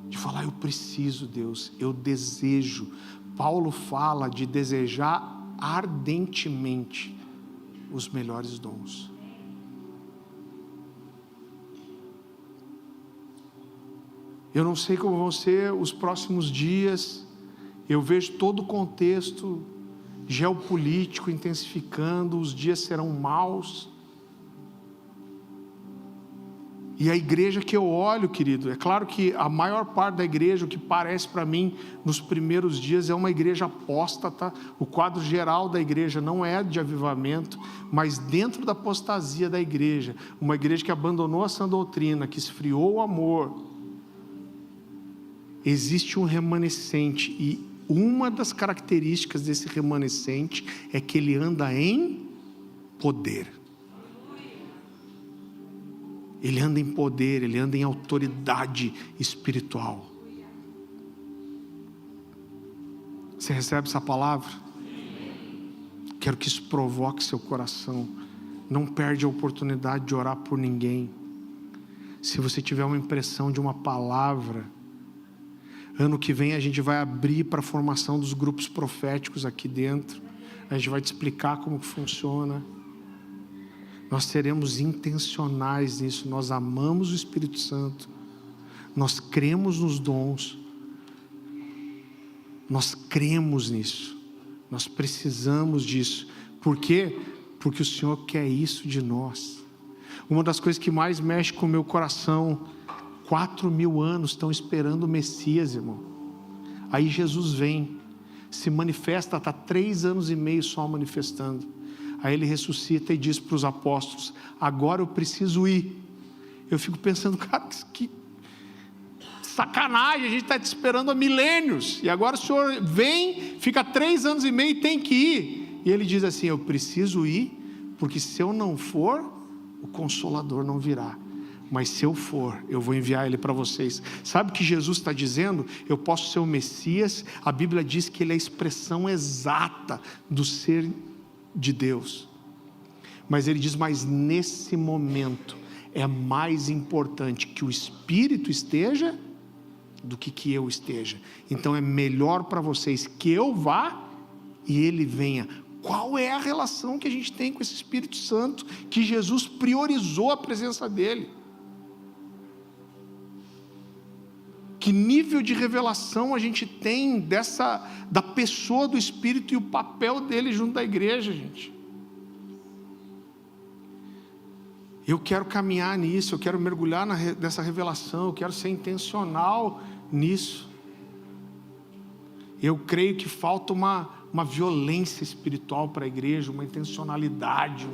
De falar: eu preciso, Deus, eu desejo. Paulo fala de desejar ardentemente os melhores dons. Eu não sei como vão ser os próximos dias. Eu vejo todo o contexto geopolítico intensificando, os dias serão maus. E a igreja que eu olho, querido, é claro que a maior parte da igreja, o que parece para mim nos primeiros dias, é uma igreja apóstata. O quadro geral da igreja não é de avivamento, mas dentro da apostasia da igreja, uma igreja que abandonou a sã doutrina, que esfriou o amor, existe um remanescente, e uma das características desse remanescente é que ele anda em poder. Ele anda em poder, ele anda em autoridade espiritual. Você recebe essa palavra? Quero que isso provoque seu coração. Não perde a oportunidade de orar por ninguém. Se você tiver uma impressão de uma palavra Ano que vem a gente vai abrir para a formação dos grupos proféticos aqui dentro. A gente vai te explicar como que funciona. Nós seremos intencionais nisso. Nós amamos o Espírito Santo. Nós cremos nos dons. Nós cremos nisso. Nós precisamos disso. Por quê? Porque o Senhor quer isso de nós. Uma das coisas que mais mexe com o meu coração, 4.000 anos estão esperando o Messias, irmão. Aí Jesus vem, se manifesta, está 3 anos e meio só manifestando. Aí ele ressuscita e diz para os apóstolos: agora eu preciso ir. Eu fico pensando, cara, que sacanagem, a gente está te esperando há milênios, e agora o Senhor vem, fica 3 anos e meio e tem que ir. E ele diz assim: eu preciso ir, porque se eu não for, o Consolador não virá. Mas se eu for, eu vou enviar ele para vocês. Sabe o que Jesus está dizendo? Eu posso ser o Messias. A Bíblia diz que ele é a expressão exata do ser de Deus. Mas ele diz, mas nesse momento é mais importante que o Espírito esteja do que eu esteja. Então é melhor para vocês que eu vá e ele venha. Qual é a relação que a gente tem com esse Espírito Santo, que Jesus priorizou a presença dele? Que nível de revelação a gente tem da pessoa do Espírito e o papel dele junto da igreja, gente? Eu quero caminhar nisso, eu quero mergulhar nessa revelação, eu quero ser intencional nisso. Eu creio que falta uma violência espiritual para a igreja, uma intencionalidade,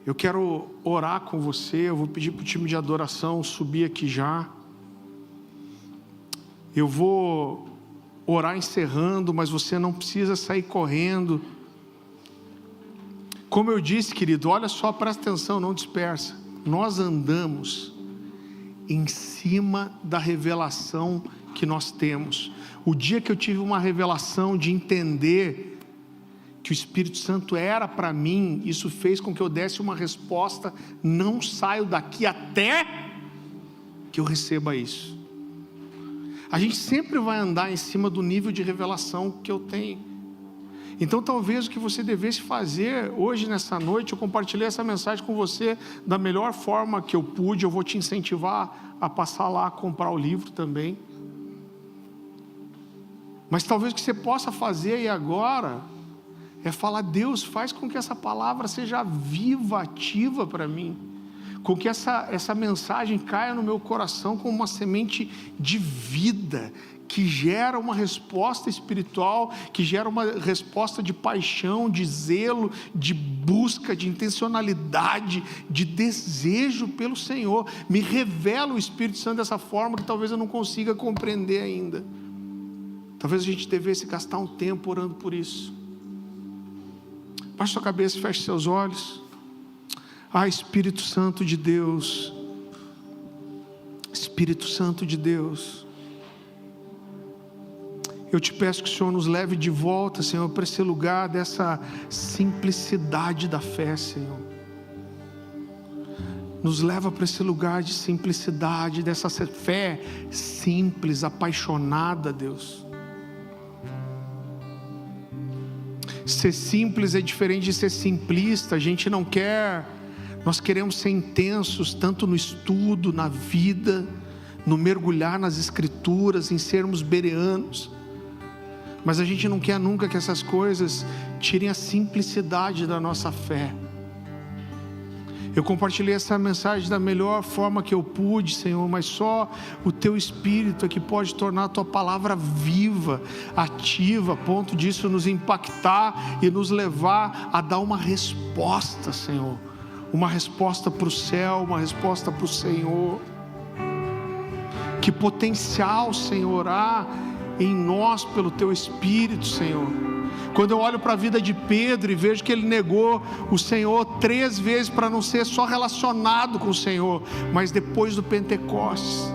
Eu quero orar com você. Eu vou pedir para o time de adoração subir aqui já. Eu vou orar encerrando, mas você não precisa sair correndo. Como eu disse, querido, olha só, presta atenção, não dispersa. Nós andamos em cima da revelação que nós temos. O dia que eu tive uma revelação de entender que o Espírito Santo era para mim, isso fez com que eu desse uma resposta: não saio daqui até que eu receba isso. A gente sempre vai andar em cima do nível de revelação que eu tenho. Então talvez o que você devesse fazer hoje, nessa noite, eu compartilhei essa mensagem com você da melhor forma que eu pude. Eu vou te incentivar a passar lá, a comprar o livro também. Mas talvez o que você possa fazer aí agora é falar: Deus, faz com que essa palavra seja viva, ativa para mim, com que essa mensagem caia no meu coração como uma semente de vida, que gera uma resposta espiritual, que gera uma resposta de paixão, de zelo, de busca, de intencionalidade, de desejo pelo Senhor. Me revela o Espírito Santo dessa forma que talvez eu não consiga compreender ainda. Talvez a gente devesse gastar um tempo orando por isso. Baixe sua cabeça, feche seus olhos. Espírito Santo de Deus, Espírito Santo de Deus, eu te peço que o Senhor nos leve de volta, Senhor, para esse lugar dessa simplicidade da fé, Senhor. Nos leva para esse lugar de simplicidade, dessa fé simples, apaixonada, Deus. Ser simples é diferente de ser simplista. A gente não quer, nós queremos ser intensos, tanto no estudo, na vida, no mergulhar nas escrituras, em sermos bereanos. Mas a gente não quer nunca que essas coisas tirem a simplicidade da nossa fé. Eu compartilhei essa mensagem da melhor forma que eu pude, Senhor, mas só o Teu Espírito é que pode tornar a Tua palavra viva, ativa, a ponto disso nos impactar e nos levar a dar uma resposta, Senhor. Uma resposta para o céu, uma resposta para o Senhor. Que potencial, Senhor, há em nós pelo Teu Espírito, Senhor. Quando eu olho para a vida de Pedro e vejo que ele negou o Senhor 3 vezes para não ser só relacionado com o Senhor, mas depois do Pentecostes,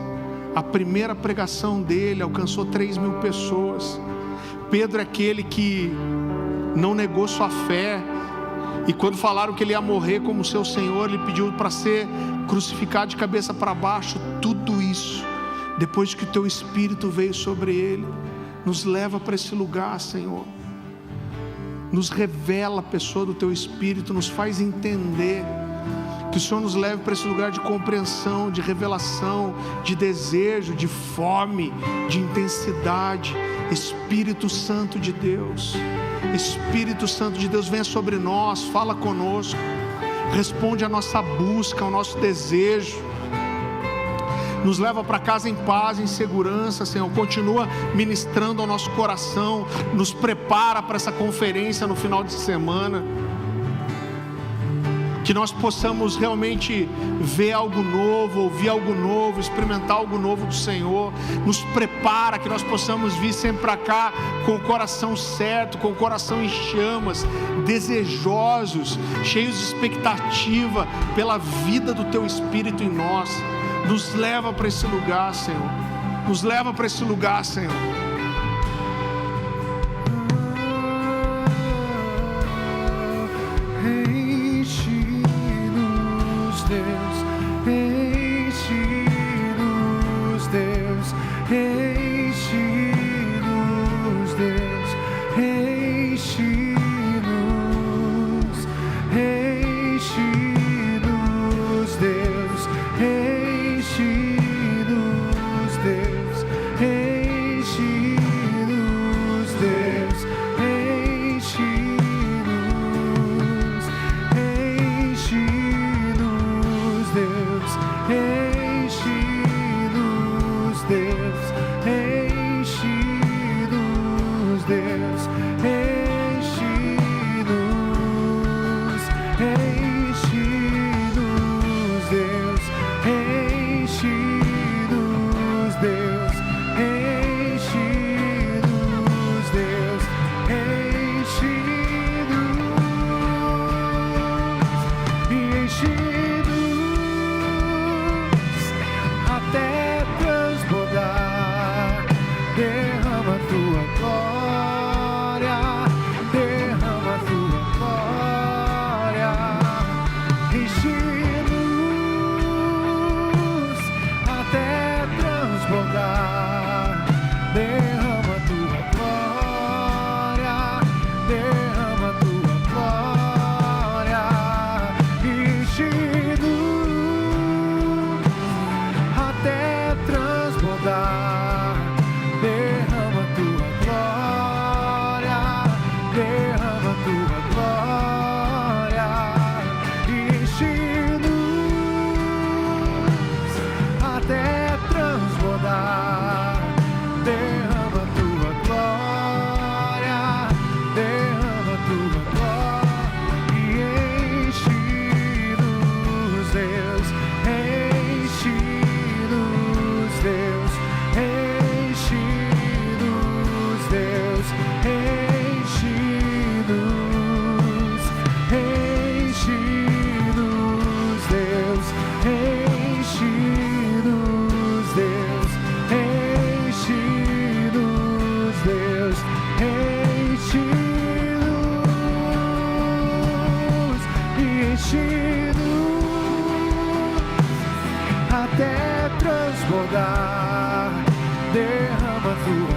a primeira pregação dele alcançou 3.000 pessoas. Pedro é aquele que não negou sua fé E quando falaram que ele ia morrer como seu Senhor, ele pediu para ser crucificado de cabeça para baixo. Tudo isso, depois que o teu Espírito veio sobre ele, nos leva para esse lugar, Senhor. Nos revela a pessoa do teu Espírito, nos faz entender. Que o Senhor nos leve para esse lugar de compreensão, de revelação, de desejo, de fome, de intensidade. Espírito Santo de Deus, Espírito Santo de Deus, venha sobre nós, fala conosco, responde a nossa busca, ao nosso desejo, nos leva para casa em paz, em segurança, Senhor. Continua ministrando ao nosso coração, nos prepara para essa conferência no final de semana. Que nós possamos realmente ver algo novo, ouvir algo novo, experimentar algo novo do Senhor. Nos prepara, que nós possamos vir sempre para cá com o coração certo, com o coração em chamas, desejosos, cheios de expectativa pela vida do Teu Espírito em nós. Nos leva para esse lugar, Senhor. Nos leva para esse lugar, Senhor. Até transbordar, derrama tua